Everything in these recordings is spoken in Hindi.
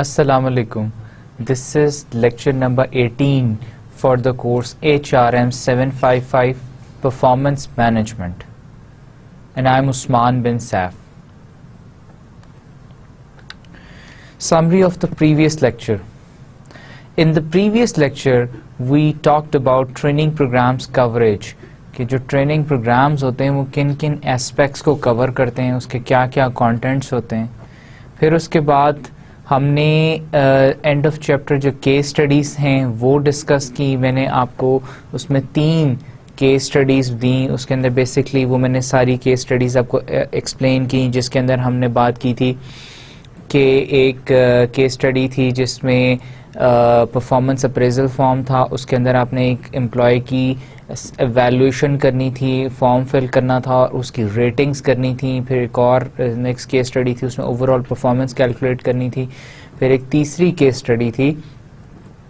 Assalamu alaikum. This is lecture number 18 for the course HRM 755 Performance Management, and I am Usman bin Saif. Summary of the previous lecture. In the previous lecture we talked about training programs coverage, कि जो ट्रेनिंग प्रोग्राम्स होते हैं वो किन किन एस्पेक्ट्स को कवर करते हैं, उसके क्या क्या कंटेंट्स होते हैं. फिर उसके बाद हमने एंड ऑफ चैप्टर जो केस स्टडीज़ हैं वो डिस्कस की. मैंने आपको उसमें 3 केस स्टडीज़ दी. उसके अंदर बेसिकली वो मैंने सारी केस स्टडीज़ आपको एक्सप्लेन की, जिसके अंदर हमने बात की थी कि एक केस स्टडी थी जिसमें परफॉर्मेंस अप्रेजल फॉर्म था. उसके अंदर आपने एक एम्प्लॉय की एवेल्यूएशन करनी थी, फॉर्म फिल करना था और उसकी रेटिंग्स करनी थी. फिर एक और नेक्स्ट केस स्टडी थी, उसमें ओवरऑल परफॉर्मेंस कैलकुलेट करनी थी. फिर एक तीसरी केस स्टडी थी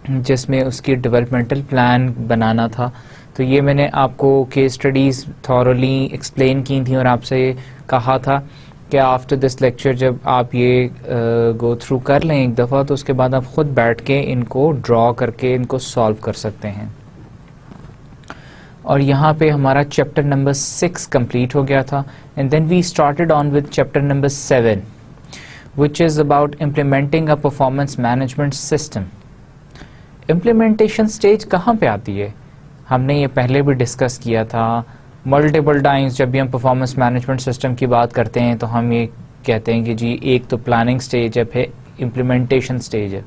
जिसमें उसकी डेवलपमेंटल प्लान बनाना था. तो ये मैंने आपको केस स्टडीज़ थॉरली एक्सप्लेन की थी और आपसे कहा था कि आफ्टर दिस लेक्चर जब आप ये गो थ्रू कर लें एक दफ़ा, तो उसके बाद आप ख़ुद बैठ के इनको ड्रॉ करके इनको सॉल्व कर सकते हैं. और यहाँ पे हमारा चैप्टर नंबर 6 कंप्लीट हो गया था. And then we started on with chapter number 7 which is about implementing a performance management system. Implementation stage कहाँ पे आती है हमने ये पहले भी डिस्कस किया था मल्टीपल टाइम्स. जब भी हम परफॉर्मेंस मैनेजमेंट सिस्टम की बात करते हैं तो हम ये कहते हैं कि जी एक तो प्लानिंग स्टेज है, फिर इम्प्लीमेंटेशन स्टेज है.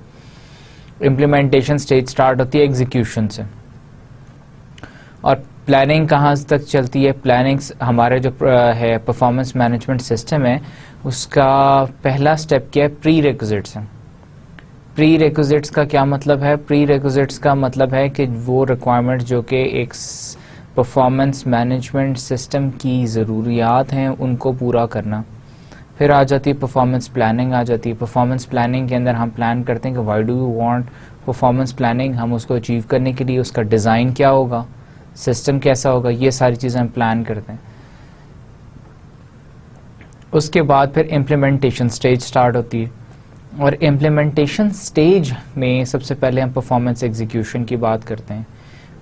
इम्प्लीमेंटेशन स्टेज स्टार्ट होती है एग्जीक्यूशन से. और प्लानिंग कहाँ तक चलती है? प्लानिंग हमारे जो है परफॉर्मेंस मैनेजमेंट सिस्टम है उसका पहला स्टेप क्या है? प्री रिक्विजिट्स है. प्री रिक्विजिट्स का क्या मतलब है? प्री रिक्विजिट्स का मतलब है कि वो रिक्वायरमेंट जो कि एक परफॉर्मेंस मैनेजमेंट सिस्टम की ज़रूरियात हैं उनको पूरा करना. फिर आ जाती है परफॉर्मेंस प्लानिंग. आ जाती है परफॉर्मेंस प्लानिंग के अंदर हम प्लान करते हैं कि why do you want performance planning. हम उसको अचीव करने के लिए उसका डिज़ाइन क्या होगा, सिस्टम कैसा होगा, ये सारी चीज़ें हम प्लान करते हैं. उसके बाद फिर इम्प्लीमेंटेशन स्टेज स्टार्ट होती है. और इम्प्लीमेंटेशन स्टेज में सबसे पहले हम परफॉर्मेंस एग्जीक्यूशन की बात करते हैं.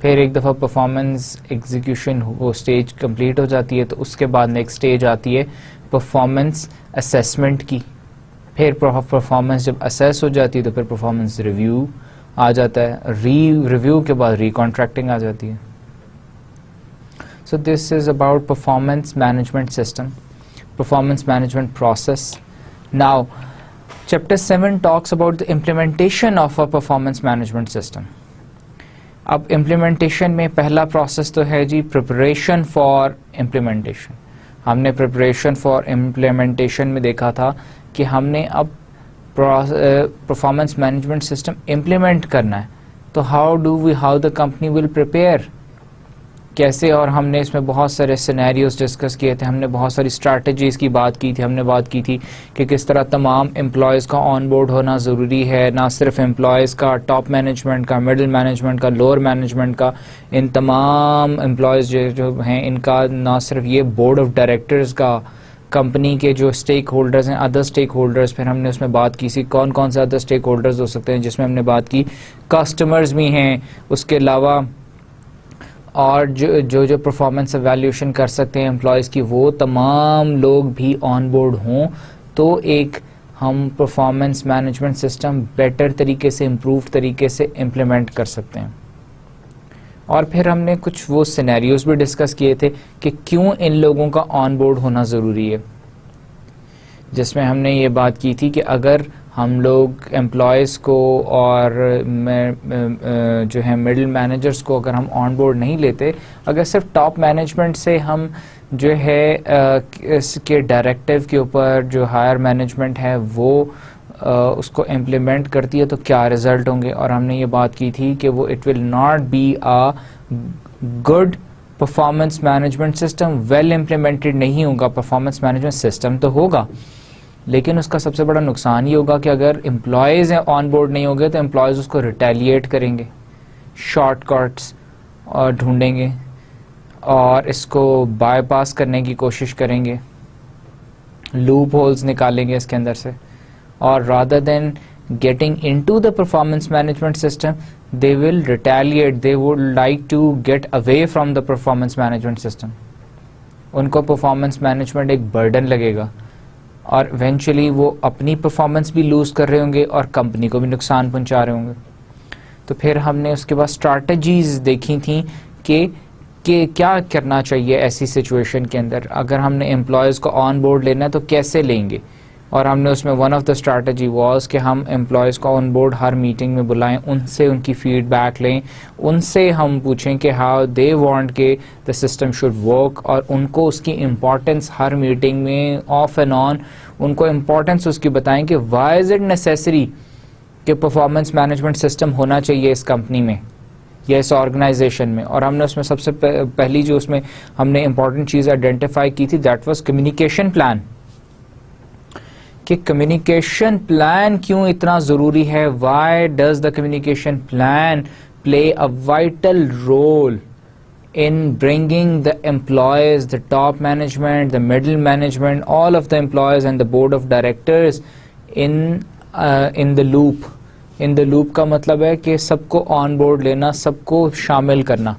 फिर एक दफ़ा परफॉर्मेंस एग्जीक्यूशन वो स्टेज कंप्लीट हो जाती है तो उसके बाद नेक्स्ट स्टेज आती है परफॉर्मेंस असेसमेंट की. फिर परफॉर्मेंस जब असेस हो जाती है तो फिर परफॉर्मेंस रिव्यू आ जाता है. रिव्यू के बाद रिकॉन्ट्रैक्टिंग आ जाती है. So this is about performance management system, performance management process. Now, chapter 7 talks about the implementation of a performance management system. अब implementation में पहला process तो है जी preparation for implementation. हमने preparation for implementation में देखा था कि हमने अब performance management system implement करना है. तो how the company will prepare, कैसे. और हमने इसमें बहुत सारे सिनेरियोस डिस्कस किए थे. हमने बहुत सारी स्ट्रैटेजीज़ की बात की थी. हमने बात की थी कि किस तरह तमाम एम्प्लॉयज़ का ऑन बोर्ड होना ज़रूरी है. ना सिर्फ एम्प्लॉयज़ का, टॉप मैनेजमेंट का, मिडिल मैनेजमेंट का, लोअर मैनेजमेंट का. इन तमाम एम्प्लॉयज़ जो हैं इनका ना सिर्फ ये बोर्ड ऑफ डायरेक्टर्स का, कंपनी के जो स्टेक होल्डर्स हैं, अदर स्टेक होल्डर्स. फिर हमने उसमें बात की थी कौन कौन से अदर स्टेक होल्डर्स हो सकते हैं, जिसमें हमने बात की कस्टमर्स भी हैं. उसके अलावा और जो परफॉर्मेंस एवेल्यूएशन कर सकते हैं एम्प्लॉयज़ की, वो तमाम लोग भी ऑन बोर्ड हों तो एक हम परफॉर्मेंस मैनेजमेंट सिस्टम बेटर तरीके से, इम्प्रूव तरीके से इम्प्लीमेंट कर सकते हैं. और फिर हमने कुछ वो सिनेरियोस भी डिस्कस किए थे कि क्यों इन लोगों का ऑन बोर्ड होना ज़रूरी है, जिसमें हमने ये बात की थी कि अगर हम लोग एम्प्लॉयज़ को और जो है मिडिल मैनेजर्स को अगर हम ऑन बोर्ड नहीं लेते, अगर सिर्फ टॉप मैनेजमेंट से हम जो है इसके डायरेक्टिव के ऊपर जो हायर मैनेजमेंट है वो उसको इम्प्लीमेंट करती है तो क्या रिज़ल्ट होंगे. और हमने ये बात की थी कि वो it will not be a good performance management system. Well implemented नहीं होगा. परफॉर्मेंस मैनेजमेंट सिस्टम तो होगा लेकिन उसका सबसे बड़ा नुकसान ये होगा कि अगर एम्प्लॉयज़ ऑन बोर्ड नहीं होंगे तो एम्प्लॉयज़ उसको रिटेलिएट करेंगे, शॉर्टकट्स और ढूंढेंगे और इसको बाईपास करने की कोशिश करेंगे, लूप होल्स निकालेंगे इसके अंदर से. और rather than getting into the performance management system, they will retaliate, they would like to get away from the performance management system. उनको performance management एक burden लगेगा और eventually वो अपनी performance भी lose कर रहे होंगे और company को भी नुकसान पहुंचा रहे होंगे. तो फिर हमने उसके बाद strategies देखी थी कि क्या करना चाहिए ऐसी सिचुएशन के अंदर. अगर हमने एम्प्लॉयज़ को ऑन बोर्ड लेना है तो कैसे लेंगे, और हमने उसमें one of the strategy was कि हम एम्प्लॉयज़ को ऑन बोर्ड हर मीटिंग में बुलाएं, उनसे उनकी फीडबैक लें, उनसे हम पूछें कि हाउ दे वांट के द सिस्टम शुड वर्क, और उनको उसकी इम्पॉर्टेंस हर मीटिंग में ऑफ एंड ऑन उनको इम्पॉर्टेंस उसकी बताएं कि वाई इज़ इट नेसेसरी कि परफॉर्मेंस मैनेजमेंट सिस्टम होना चाहिए इस कंपनी में या इस ऑर्गेनाइजेशन में. और हमने उसमें सबसे पहली जो उसमें हमने इम्पॉर्टेंट चीज़ आइडेंटिफाई की थी, दैट वाज कम्युनिकेशन प्लान. कि कम्युनिकेशन प्लान क्यों इतना ज़रूरी है, why does the communication plan play a vital role in bringing the employees, the top management, the middle management, all of the employees and the board of directors in the loop. In the loop का मतलब है कि सबको on board लेना, सबको शामिल करना.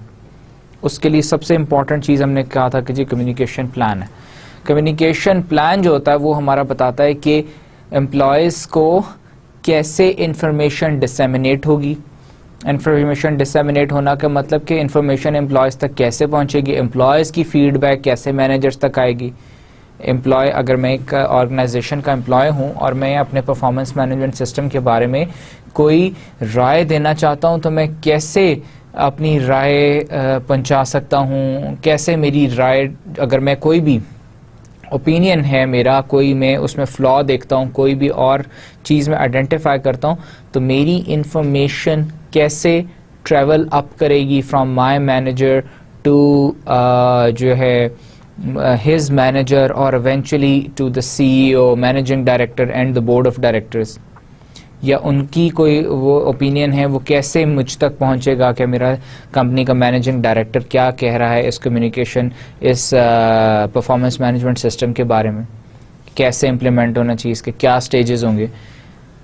उसके लिए सबसे important चीज़ हमने कहा था कि जी communication plan है. कम्युनिकेशन प्लान जो होता है वो हमारा बताता है कि एम्प्लॉयज़ को कैसे इंफॉर्मेशन डिसेमिनेट होगी. इंफॉर्मेशन डिसेमिनेट होना का मतलब कि इंफॉर्मेशन एम्प्लॉयज़ तक कैसे पहुंचेगी, एम्प्लॉयज़ की फीडबैक कैसे मैनेजर्स तक आएगी. एम्प्लॉय, अगर मैं एक ऑर्गेनाइजेशन का एम्प्लॉय हूं और मैं अपने परफॉर्मेंस मैनेजमेंट सिस्टम के बारे में कोई राय देना चाहता हूं तो मैं कैसे अपनी राय पहुंचा सकता हूं, कैसे मेरी राय, अगर मैं कोई भी ओपिनियन है मेरा, कोई मैं उसमें फ्लॉ देखता हूँ, कोई भी और चीज़ में आइडेंटिफाई करता हूँ, तो मेरी इंफॉर्मेशन कैसे ट्रैवल अप करेगी फ्रॉम माय मैनेजर टू जो है हिज मैनेजर और eventually to the CEO, managing director and the board of directors. या उनकी कोई वो ओपिनियन है वो कैसे मुझ तक पहुंचेगा कि मेरा कंपनी का मैनेजिंग डायरेक्टर क्या कह रहा है इस कम्युनिकेशन, इस परफॉर्मेंस मैनेजमेंट सिस्टम के बारे में, कैसे इम्प्लीमेंट होना चाहिए, इसके क्या स्टेजेस होंगे.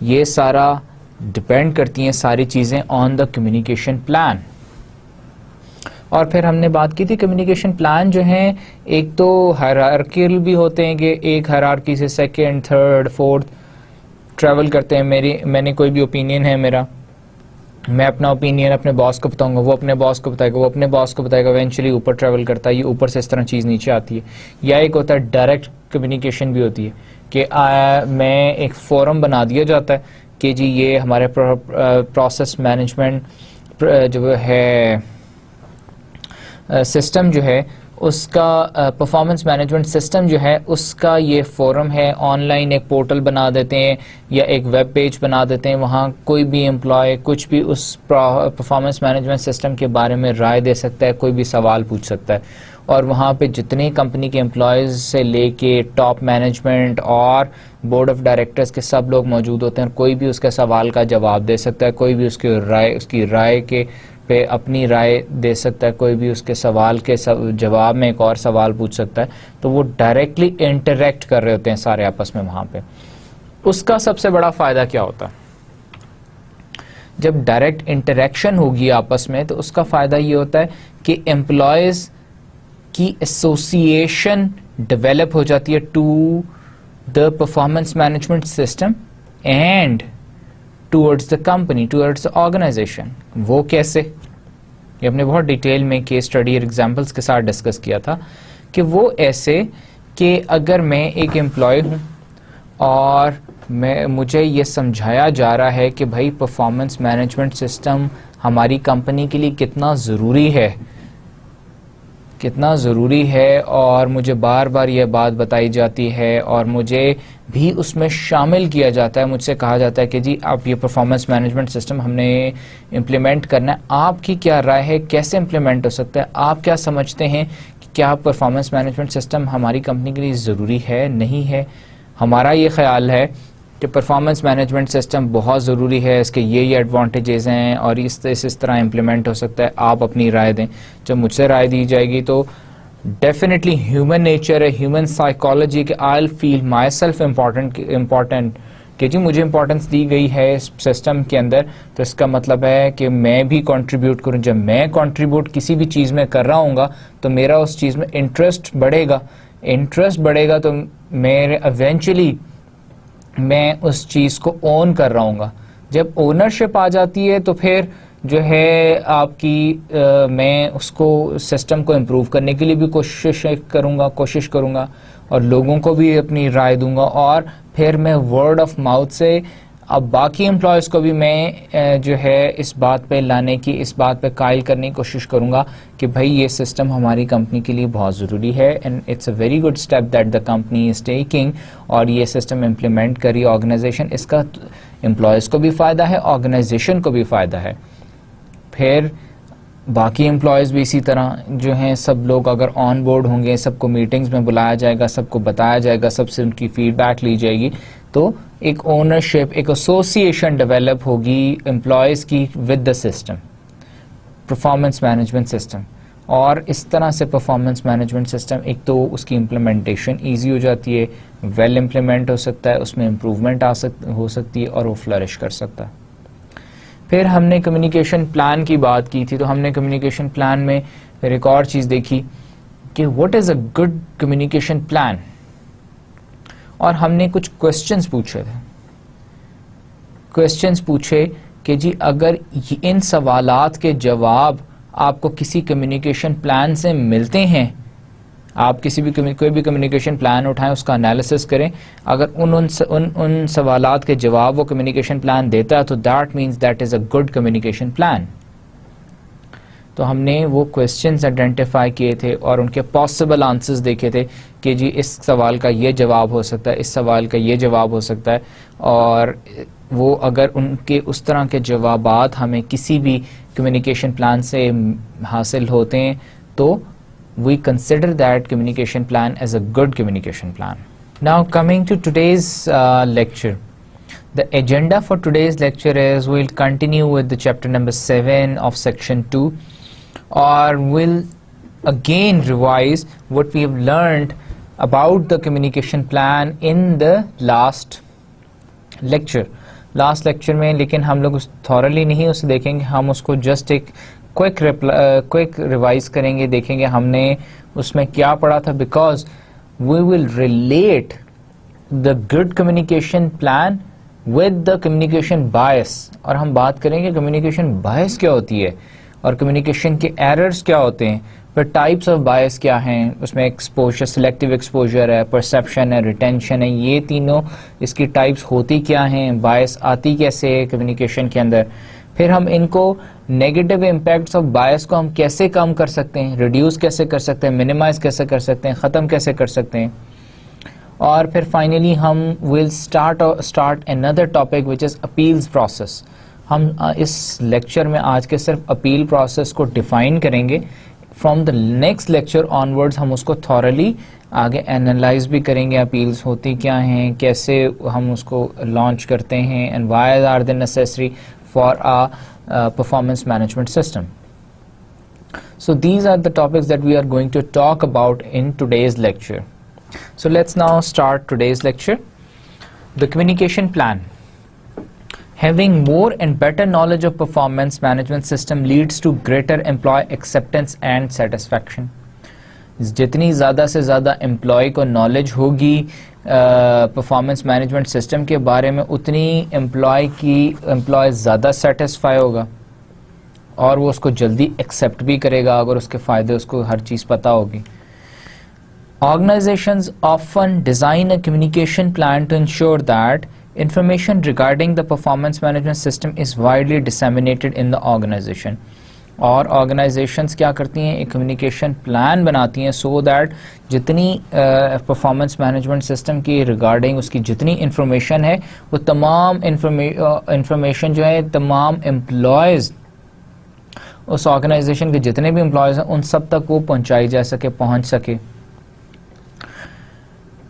ये सारा डिपेंड करती हैं सारी चीज़ें ऑन द कम्युनिकेशन प्लान. और फिर हमने बात की थी कम्युनिकेशन प्लान जो हैं एक तो हायरार्किकल भी होते हैं कि एक हायरार्की से सेकेंड, थर्ड, फोर्थ ट्रैवल करते हैं. मैंने कोई भी ओपिनियन है मेरा, मैं अपना ओपिनियन अपने बॉस को बताऊंगा, वो अपने बॉस को बताएगा, वो अपने बॉस को बताएगा, इवेंचुअली ऊपर ट्रैवल करता है. ये ऊपर से इस तरह चीज़ नीचे आती है. या एक होता है डायरेक्ट कम्युनिकेशन भी होती है कि मैं एक फोरम बना दिया जाता है कि जी ये हमारे प्रोसेस मैनेजमेंट जो है सिस्टम जो है उसका परफॉर्मेंस मैनेजमेंट सिस्टम जो है उसका ये फोरम है. ऑनलाइन एक पोर्टल बना देते हैं या एक वेब पेज बना देते हैं, वहाँ कोई भी एम्प्लॉय कुछ भी उस परफॉर्मेंस मैनेजमेंट सिस्टम के बारे में राय दे सकता है, कोई भी सवाल पूछ सकता है. और वहाँ पे जितने कंपनी के एम्प्लॉयज़ से लेके टॉप मैनेजमेंट और बोर्ड ऑफ डायरेक्टर्स के सब लोग मौजूद होते हैं और कोई भी उसके सवाल का जवाब दे सकता है, कोई भी उसकी राय के पे अपनी राय दे सकता है, कोई भी उसके सवाल के जवाब में एक और सवाल पूछ सकता है. तो वो डायरेक्टली इंटरेक्ट कर रहे होते हैं सारे आपस में वहाँ पे. उसका सबसे बड़ा फ़ायदा क्या होता है, जब डायरेक्ट इंटरेक्शन होगी आपस में तो उसका फ़ायदा ये होता है कि एम्प्लॉयज़ की एसोसिएशन डेवलप हो जाती है to the performance management system and towards the company, towards the organisation. वो कैसे, ये हमने बहुत डिटेल में केस स्टडी और एग्जाम्पल्स के साथ डिस्कस किया था कि वो ऐसे कि अगर मैं एक एम्प्लॉय हूँ और मुझे ये समझाया जा रहा है कि भाई परफॉर्मेंस मैनेजमेंट सिस्टम हमारी कंपनी के लिए कितना ज़रूरी है और मुझे बार बार ये बात बताई जाती है और मुझे भी उसमें शामिल किया जाता है. मुझसे कहा जाता है कि जी आप ये परफॉर्मेंस मैनेजमेंट सिस्टम हमने इम्प्लीमेंट करना है, आपकी क्या राय है, कैसे इम्प्लीमेंट हो सकता है, आप क्या समझते हैं कि क्या परफॉर्मेंस मैनेजमेंट सिस्टम हमारी कंपनी के लिए ज़रूरी है, नहीं है. हमारा ये ख्याल है कि परफॉर्मेंस मैनेजमेंट सिस्टम बहुत ज़रूरी है, इसके ये एडवांटेजेस हैं और इस तरह इम्प्लीमेंट हो सकता है, आप अपनी राय दें. जब मुझसे राय दी जाएगी तो डेफिनेटली ह्यूमन नेचर है, ह्यूमन साइकोलॉजी के I will feel my self important कि जी मुझे इंपॉर्टेंस दी गई है इस सिस्टम के अंदर, तो इसका मतलब है कि मैं भी कंट्रीब्यूट करूं। जब मैं कंट्रीब्यूट किसी भी चीज़ में कर रहा हूँगा तो मेरा उस चीज़ में इंटरेस्ट बढ़ेगा, इंटरेस्ट बढ़ेगा तो मेरे इवेंचुअली मैं उस चीज़ को ओन कर रहा हूँगा। जब ओनरशिप आ जाती है तो फिर जो है आपकी मैं उसको सिस्टम को इम्प्रूव करने के लिए भी कोशिश करूँगा और लोगों को भी अपनी राय दूंगा, और फिर मैं वर्ड ऑफ माउथ से अब बाकी एम्प्लॉयज़ को भी मैं जो है इस बात पे लाने की, इस बात पे कायल करने की कोशिश करूँगा कि भाई ये सिस्टम हमारी कंपनी के लिए बहुत ज़रूरी है and it's a very good step that the company is taking. और ये सिस्टम इम्प्लीमेंट करी ऑर्गेनाइजेशन, इसका एम्प्लॉयज़ को भी फ़ायदा है, ऑर्गेनाइजेशन को भी फ़ायदा है। फिर बाकी एम्प्लॉयज़ भी इसी तरह जो हैं, सब लोग अगर ऑन बोर्ड होंगे, सबको मीटिंग्स में बुलाया जाएगा, सबको बताया जाएगा, सबसे उनकी फीडबैक ली जाएगी, तो एक ओनरशिप, एक एसोसिएशन डेवलप होगी एम्प्लॉयज़ की with the system, performance management system. और इस तरह से परफॉर्मेंस मैनेजमेंट सिस्टम, एक तो उसकी इम्प्लीमेंटेशन ईजी हो जाती है, वेल इम्प्लीमेंट हो सकता है, उसमें इम्प्रूवमेंट हो सकती है और वो फ्लरिश कर सकता है। फिर हमने कम्युनिकेशन प्लान की बात की थी, तो हमने कम्युनिकेशन प्लान में फिर एक और चीज़ देखी कि what is a good communication plan, और हमने कुछ क्वेश्चंस पूछे थे। क्वेश्चंस पूछे कि जी अगर इन सवालात के जवाब आपको किसी कम्युनिकेशन प्लान से मिलते हैं, आप किसी भी कोई भी कम्युनिकेशन प्लान उठाएं, उसका एनालिसिस करें, अगर उन सवालात के जवाब वो कम्युनिकेशन प्लान देता है तो that means that is a good communication plan. तो हमने वो क्वेश्चंस आइडेंटिफाई किए थे और उनके पॉसिबल आंसर्स देखे थे कि जी इस सवाल का ये जवाब हो सकता है, इस सवाल का ये जवाब हो सकता है, और वो अगर उनके उस तरह के जवाबात हमें किसी भी कम्युनिकेशन प्लान से हासिल होते हैं तो we consider that communication plan as a good communication plan. Now coming to today's lecture. The agenda for today's lecture is we'll continue with the chapter number 7 of section 2, or we'll again revise what we have learned about the communication plan in the last lecture. Last lecture में लेकिन हम लोग उस थॉरली नहीं उसे देखेंगे, हम उसको जस्ट एक क्विक रिवाइज करेंगे, देखेंगे हमने उसमें क्या पढ़ा था, because we will relate the good communication plan with the communication bias, और हम बात करेंगे कम्युनिकेशन बायस क्या होती है और कम्युनिकेशन के एरर्स क्या होते हैं, फिर टाइप्स ऑफ बायस क्या हैं, उसमें एक्सपोजर, सिलेक्टिव एक्सपोजर है, परसेप्शन है, रिटेंशन है, ये तीनों इसकी टाइप्स होती क्या हैं, बायस आती कैसे है कम्युनिकेशन के अंदर। फिर हम इनको नेगेटिव इम्पैक्ट्स ऑफ बायस को हम कैसे कम कर सकते हैं, रिड्यूस कैसे कर सकते हैं, मिनिमाइज कैसे कर सकते हैं, ख़त्म कैसे कर सकते हैं। और फिर फाइनली हम will start another topic which is appeals process. हम इस लेक्चर में आज के सिर्फ अपील प्रोसेस को डिफ़ाइन करेंगे। From the next lecture onwards हम उसको थॉरली आगे एनालाइज भी करेंगे, अपील्स होती क्या हैं, कैसे हम उसको लॉन्च करते हैं, and why are they necessary for a performance management system. So these are the topics that we are going to talk about in today's lecture. So let's now start today's lecture. The communication plan. Having more and better knowledge of performance management system leads to greater employee acceptance and satisfaction. जितनी ज़्यादा से ज़्यादा एम्प्लॉय को नॉलेज होगी परफॉर्मेंस मैनेजमेंट सिस्टम के बारे में, उतनी एम्प्लॉय ज़्यादा सेटिस्फाई होगा और वो उसको जल्दी एक्सेप्ट भी करेगा अगर उसके फ़ायदे उसको हर चीज़ पता होगी। Organizations often design a communication plan to ensure that information regarding the performance management system is widely disseminated in the organization. और ऑर्गेनाइजेशंस क्या करती हैं, एक कम्युनिकेशन प्लान बनाती हैं सो दैट जितनी परफॉर्मेंस मैनेजमेंट सिस्टम की रिगार्डिंग उसकी जितनी इंफॉर्मेशन है वो तमाम इंफॉर्मेशन जो है तमाम एम्प्लॉयज़, उस ऑर्गेनाइजेशन के जितने भी एम्प्लॉयज़ हैं उन सब तक वो पहुंचाई जा सके, पहुंच सके।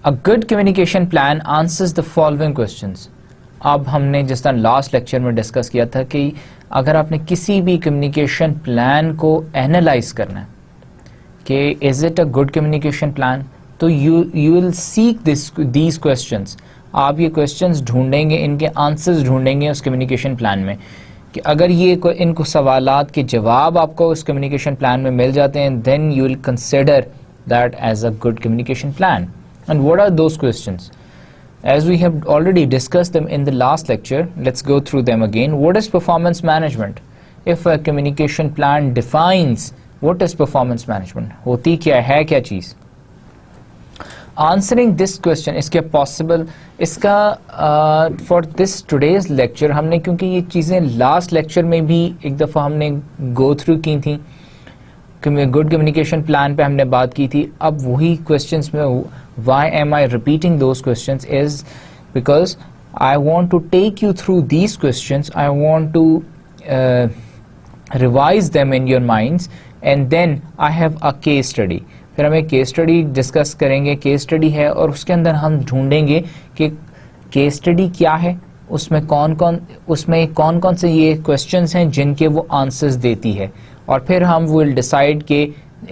अ good communication plan answers the following questions. अब हमने जिस तरह लास्ट लेक्चर में डिस्कस किया था कि अगर आपने किसी भी कम्युनिकेशन प्लान को एनालाइज करना है कि is it a good communication plan, तो you will seek these questions. आप ये क्वेश्चंस ढूंढेंगे, इनके आंसर्स ढूंढेंगे उस कम्युनिकेशन प्लान में, कि अगर ये इनको सवालात के जवाब आपको उस कम्युनिकेशन प्लान में मिल जाते हैं, then you will consider that as a good communication plan. And what are those questions? As we have already discussed them in the last lecture, let's go through them again. What is performance management? If a communication plan defines what is performance management, होती क्या है, क्या चीज़? Answering this question, इसके possible, इसका for this today's lecture हमने, क्योंकि ये चीज़ें last lecture में भी एक दफ़ा हमने go through की थी, गुड कम्युनिकेशन प्लान पे हमने बात की थी. अब वही क्वेश्चंस में why am I repeating those questions is because I want to take you through these questions. I want to revise them in your minds, and then I have a case study. फिर हम एक केस स्टडी डिस्कस करेंगे. केस स्टडी है और उसके अंदर हम ढूंढेंगे कि केस स्टडी क्या है, उसमें कौन कौन से ये क्वेश्चंस हैं जिनके वो आंसर्स देती है, और फिर हम विल डिसाइड कि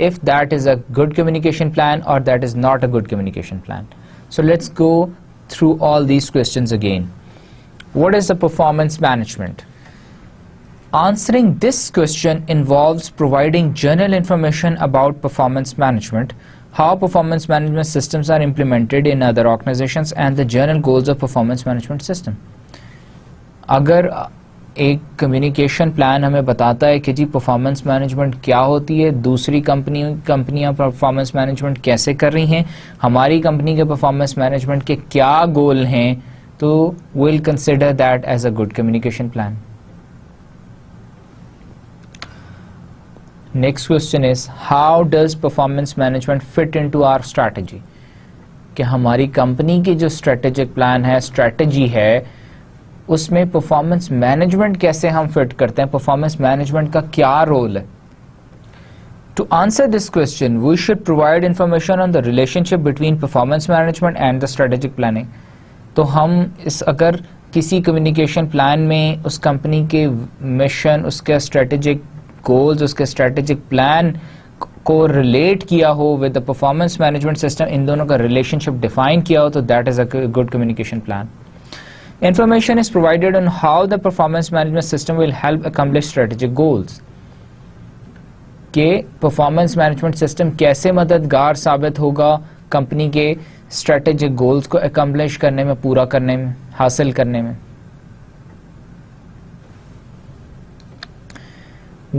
if that is a good communication plan or that is not a good communication plan. So let's go through all these questions again. What is the performance management? Answering this question involves providing general information about performance management, how performance management systems are implemented in other organizations, and the general goals of performance management system. अगर एक कम्युनिकेशन प्लान हमें बताता है कि जी परफॉर्मेंस मैनेजमेंट क्या होती है, दूसरी कंपनियां परफॉर्मेंस मैनेजमेंट कैसे कर रही हैं, हमारी कंपनी के परफॉर्मेंस मैनेजमेंट के क्या गोल हैं, तो will consider that as a good communication plan. Next question is how does performance management fit into our strategy? कि हमारी कंपनी की जो स्ट्रेटेजिक प्लान है, स्ट्रैटेजी है, उसमें परफॉर्मेंस मैनेजमेंट कैसे हम फिट करते हैं, परफॉर्मेंस मैनेजमेंट का क्या रोल है. To answer this question we should provide information on the relationship between performance management and the strategic planning. तो हम अगर किसी कम्युनिकेशन प्लान में उस कंपनी के मिशन, उसके स्ट्रेटेजिक गोल्स, उसके स्ट्रेटेजिक प्लान को रिलेट किया हो with the performance management system, इन दोनों का रिलेशनशिप डिफाइन किया हो, तो that is a good communication plan. Information is provided on how the performance management system will help accomplish strategic goals. कि performance management system कैसे मददगार साबित होगा कंपनी के strategic goals को accomplish करने में, पूरा करने में, हासिल करने में.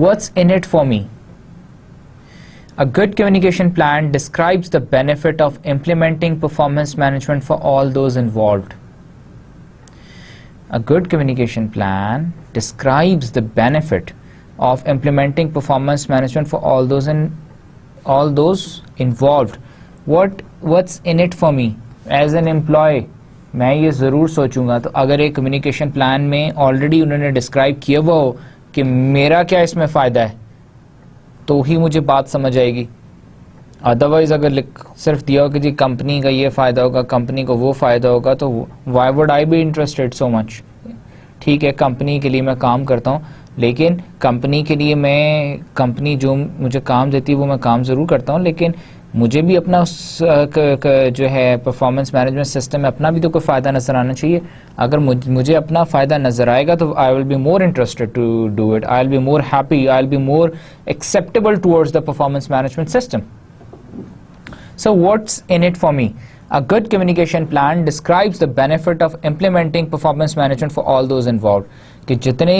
What's in it for me? A good communication plan describes the benefit of implementing performance management for all those involved. A good communication plan describes the benefit of implementing performance management for all those involved. What's in it for me? As an employee, मैं ये ज़रूर सोचूंगा. तो अगर एक कम्युनिकेशन प्लान में ऑलरेडी उन्होंने डिस्क्राइब किया हुआ हो कि मेरा क्या इसमें फ़ायदा है, तो ही मुझे बात समझ आएगी. अदरवाइज अगर सिर्फ दिया हो कि जी कंपनी का ये फ़ायदा होगा, कंपनी को वो फ़ायदा होगा, तो why would I be interested so much. ठीक है, कंपनी के लिए मैं काम करता हूँ, लेकिन कंपनी के लिए मैं, कंपनी जो मुझे काम देती है वो मैं काम ज़रूर करता हूँ, लेकिन मुझे भी अपना उस जो है परफॉर्मेंस मैनेजमेंट सिस्टम में अपना भी तो कोई फ़ायदा नज़र आना चाहिए. अगर मुझे अपना फ़ायदा नज़र आएगा तो I will be more interested to do it, I will be more happy, I will be more acceptable towards the performance management system. So what's in it for me? A good communication plan describes the benefit of implementing performance management for all those involved. कि जितने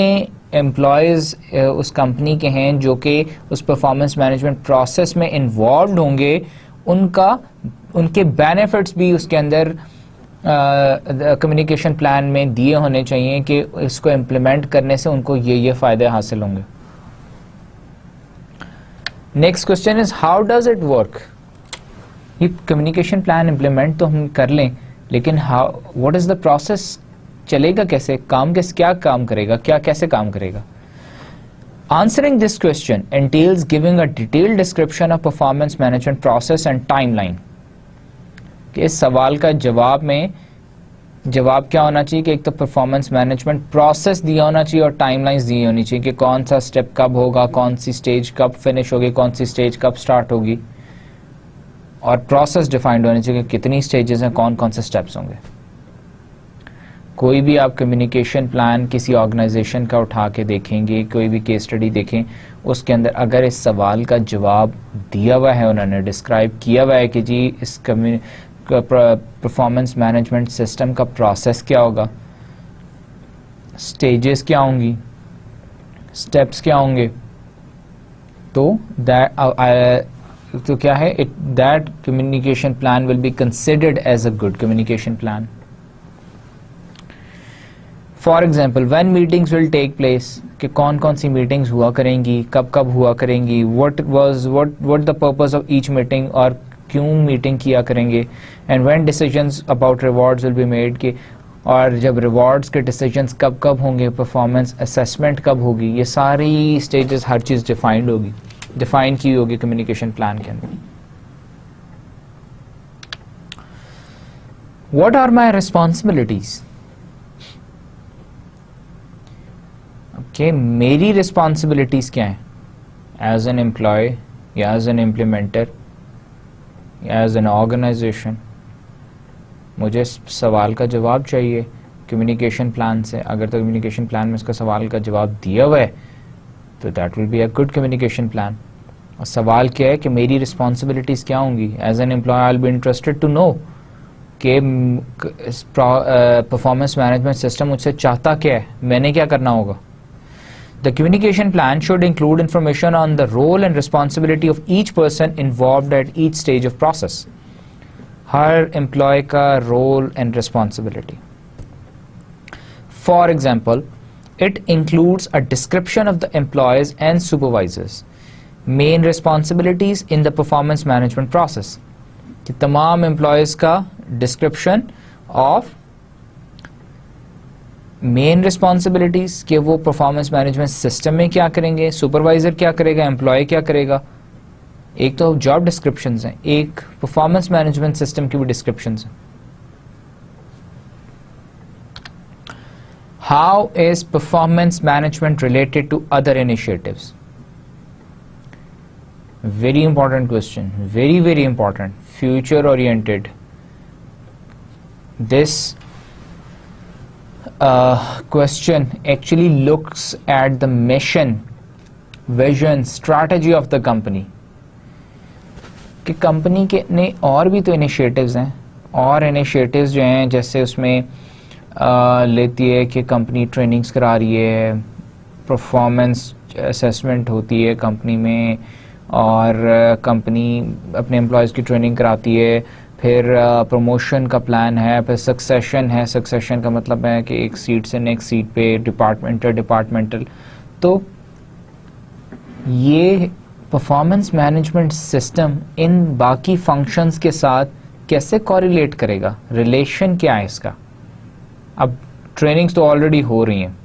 एम्प्लॉयज़ उस कंपनी के हैं जो कि उस परफॉर्मेंस मैनेजमेंट प्रोसेस में इन्वॉल्व होंगे, उनके बेनिफिट्स भी उसके अंदर कम्युनिकेशन प्लान में दिए होने चाहिए कि इसको इम्प्लीमेंट करने से उनको ये फ़ायदे हासिल होंगे. Next question is how does it work? ये कम्युनिकेशन प्लान इम्प्लीमेंट तो हम कर लें, लेकिन व्हाट इज़ द प्रोसेस? चलेगा कैसे, क्या काम करेगा, कैसे काम करेगा? Answering this question entails giving a detailed description of performance management process and timeline. कि इस सवाल का जवाब क्या होना चाहिए कि एक तो परफॉर्मेंस मैनेजमेंट प्रोसेस दिया होना चाहिए और टाइमलाइंस दी होनी चाहिए कि कौन सा स्टेप कब होगा, कौन सी स्टेज कब फिनिश होगी, कौन सी स्टेज कब स्टार्ट होगी, और प्रोसेस डिफाइंड होनी चाहिए कि कितनी स्टेजेस हैं, कौन कौन से स्टेप्स होंगे. कोई भी आप कम्युनिकेशन प्लान किसी ऑर्गेनाइजेशन का उठा के देखेंगे, कोई भी केस स्टडी देखें, उसके अंदर अगर इस सवाल का जवाब दिया हुआ है, उन्होंने डिस्क्राइब किया हुआ है कि जी इस परफॉर्मेंस मैनेजमेंट सिस्टम का प्रोसेस क्या होगा, स्टेजेस क्या होंगी, स्टेप्स क्या होंगे, तो तो क्या है, that communication plan will be considered as a good communication plan. For example, when meetings will take place, कि कौन कौन सी मीटिंग्स हुआ करेंगी, कब कब हुआ करेंगी, what the purpose of each meeting, और क्यों मीटिंग किया करेंगे, and when decisions about rewards will be made, कि और जब रिवॉर्ड्स के डिसीजंस कब कब होंगे, परफॉर्मेंस असेसमेंट कब होगी, ये सारी स्टेजेस हर चीज़ डिफाइन की होगी कम्युनिकेशन प्लान के अंदर. व्हाट आर माई रिस्पॉन्सिबिलिटीज, कि मेरी रिस्पॉन्सिबिलिटीज क्या हैं एज एन एम्प्लॉय या एज एन इम्प्लीमेंटर या एज एन ऑर्गेनाइजेशन. मुझे इस सवाल का जवाब चाहिए कम्युनिकेशन प्लान से. अगर तो कम्युनिकेशन प्लान में इसका सवाल का जवाब दिया हुआ है तो that will be a good communication plan. और सवाल क्या है कि मेरी रिस्पॉन्सिबिलिटीज़ क्या होंगी. As an employee I will be interested to know कि परफॉर्मेंस मैनेजमेंट सिस्टम मुझसे चाहता क्या है, मैंने क्या करना होगा. The communication plan should include information on the role and responsibility of each person involved at each stage of process. हर एम्प्लॉय का role and responsibility. For example, it includes a description of the employees and supervisors main responsibilities in the performance management process. कि तमाम एम्प्लॉयज का डिस्क्रिप्शन ऑफ मेन रिस्पॉन्सिबिलिटीज, कि वो परफॉर्मेंस मैनेजमेंट सिस्टम में क्या करेंगे, सुपरवाइजर क्या करेगा, एम्प्लॉय क्या करेगा. एक तो जॉब डिस्क्रिप्शंस हैं, एक परफॉर्मेंस मैनेजमेंट सिस्टम की भी डिस्क्रिप्शंस हैं. How is performance management related to other initiatives. Very important question, very very important, future oriented. This question actually looks at the mission, vision, strategy of the company. कि कंपनी के ने और भी तो इनिशिएटिव्स हैं, और इनिशिएटिव्स जो हैं जैसे उसमें लेती है कि कंपनी ट्रेनिंग्स करा रही है, परफॉर्मेंस असेसमेंट होती है कंपनी में, और कंपनी अपने एम्प्लॉयज़ की ट्रेनिंग कराती है, फिर प्रमोशन का प्लान है, फिर सक्सेशन है. सक्सेशन का मतलब है कि एक सीट से नेक्स्ट सीट पे, डिपार्टमेंटल. तो ये परफॉर्मेंस मैनेजमेंट सिस्टम इन बाकी फंक्शंस के साथ कैसे कोरिलेट करेगा, रिलेशन क्या है इसका. अब ट्रेनिंग्स तो ऑलरेडी हो रही हैं,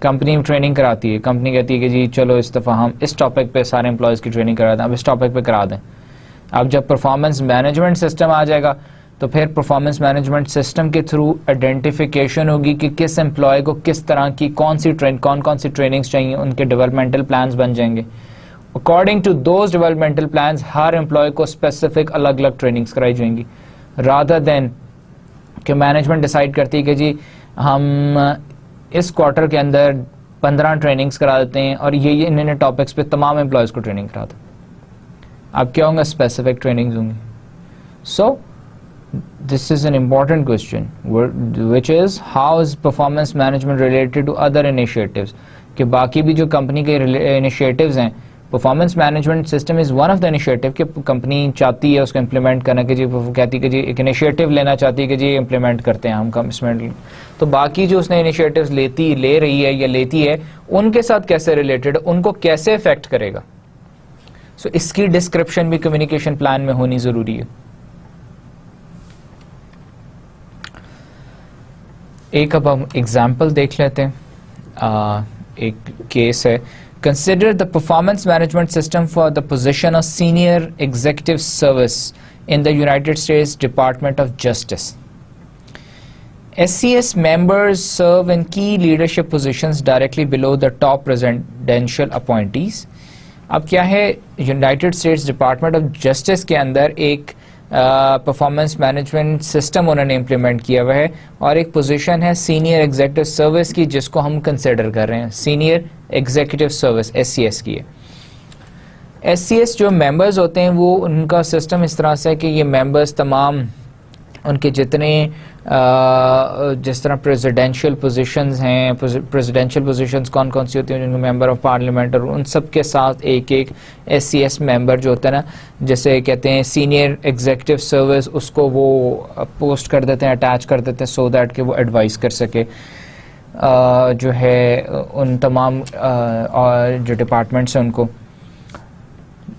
कंपनी ट्रेनिंग कराती है, कंपनी कहती है कि जी चलो इस दफ़ा हम इस टॉपिक पे सारे एम्प्लॉयज़ की ट्रेनिंग करा दें, अब इस टॉपिक पे करा दें. अब जब परफॉर्मेंस मैनेजमेंट सिस्टम आ जाएगा तो फिर परफॉर्मेंस मैनेजमेंट सिस्टम के थ्रू आइडेंटिफिकेशन होगी कि किस एम्प्लॉय को किस तरह की कौन कौन सी ट्रेनिंग्स चाहिए, उनके डेवलपमेंटल प्लान्स बन जाएंगे. According to those developmental plans हर एम्प्लॉय को स्पेसिफिक अलग अलग ट्रेनिंग्स कराई जाएंगी, रादर देन कि मैनेजमेंट डिसाइड करती है कि जी हम इस क्वार्टर के अंदर 15 ट्रेनिंग्स करा देते हैं और ये इन टॉपिक्स पे तमाम एम्प्लॉयज़ को ट्रेनिंग करा दें. अब क्या होंगे, स्पेसिफिक ट्रेनिंग्स होंगी. So this is an important question which is how is performance management related to other initiatives. कि बाकी भी जो कंपनी के इनिशिएटिव्स हैं, performance management system is one of the initiative कि कंपनी चाहती है उसको इम्प्लीमेंट करना, कि जी वो कहती है कि जी एक इनिशिएटिव लेना चाहती है कि जी इम्प्लीमेंट करते हैं हम कमिटमेंट. तो बाकी जो उसने इनिशिएटिव्स ले रही है या लेती है उनके साथ कैसे रिलेटेड, उनको कैसे इफेक्ट करेगा. सो इसकी डिस्क्रिप्शन भी कम्युनिकेशन प्लान में होनी जरूरी है. एक अब हम एग्जाम्पल देख लेते हैं. एक केस है, consider the performance management system for the position of senior executive service in the United States department of justice. SCS members serve in key leadership positions directly below the top presidential appointees. अब क्या है, United States department of Justice के अंदर एक परफॉर्मेंस मैनेजमेंट सिस्टम उन्होंने इम्प्लीमेंट किया हुआ है, और एक पोजीशन है सीनियर एग्जीक्यूटिव सर्विस की, जिसको हम कंसिडर कर रहे हैं सीनियर एग्जीक्यूटिव सर्विस SCS की है। SCS जो मेंबर्स होते हैं वो उनका सिस्टम इस तरह से है कि ये मेंबर्स तमाम उनके जितने जिस तरह प्रेसिडेंशियल पोजीशंस हैं, प्रेसिडेंशियल पोजीशंस कौन कौन सी होती हैं, जिनके मेंबर ऑफ पार्लियामेंट, और उन सब के साथ एक एक SCS मेंबर जो होता है ना, जैसे कहते हैं सीनियर एग्जीक्यूटिव सर्विस, उसको वो पोस्ट कर देते हैं, अटैच कर देते हैं, सो दैट कि वो एडवाइस कर सके जो है उन तमाम जो डिपार्टमेंट्स हैं उनको।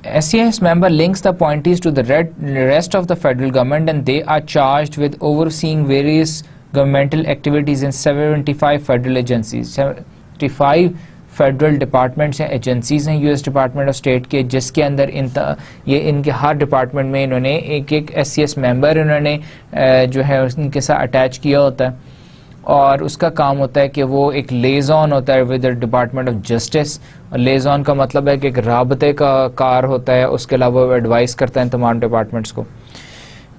SCS member links the appointees to the rest of the federal government, and they are charged with overseeing various governmental activities in 75 federal agencies. 75 federal departments हैं, एजेंसीज हैं US डिपार्टमेंट ऑफ स्टेट के, जिसके अंदर ये इनके हर डिपार्टमेंट में इन्होंने एक एक SCS मेंबर इन्होंने जो है उनके साथ अटैच किया होता है, और उसका काम होता है कि वो एक लेज़ॉन होता है with the department of justice. Liaison का मतलब है कि एक राबते का कार होता है, उसके अलावा वो एडवाइस करता है तमाम डिपार्टमेंट्स को।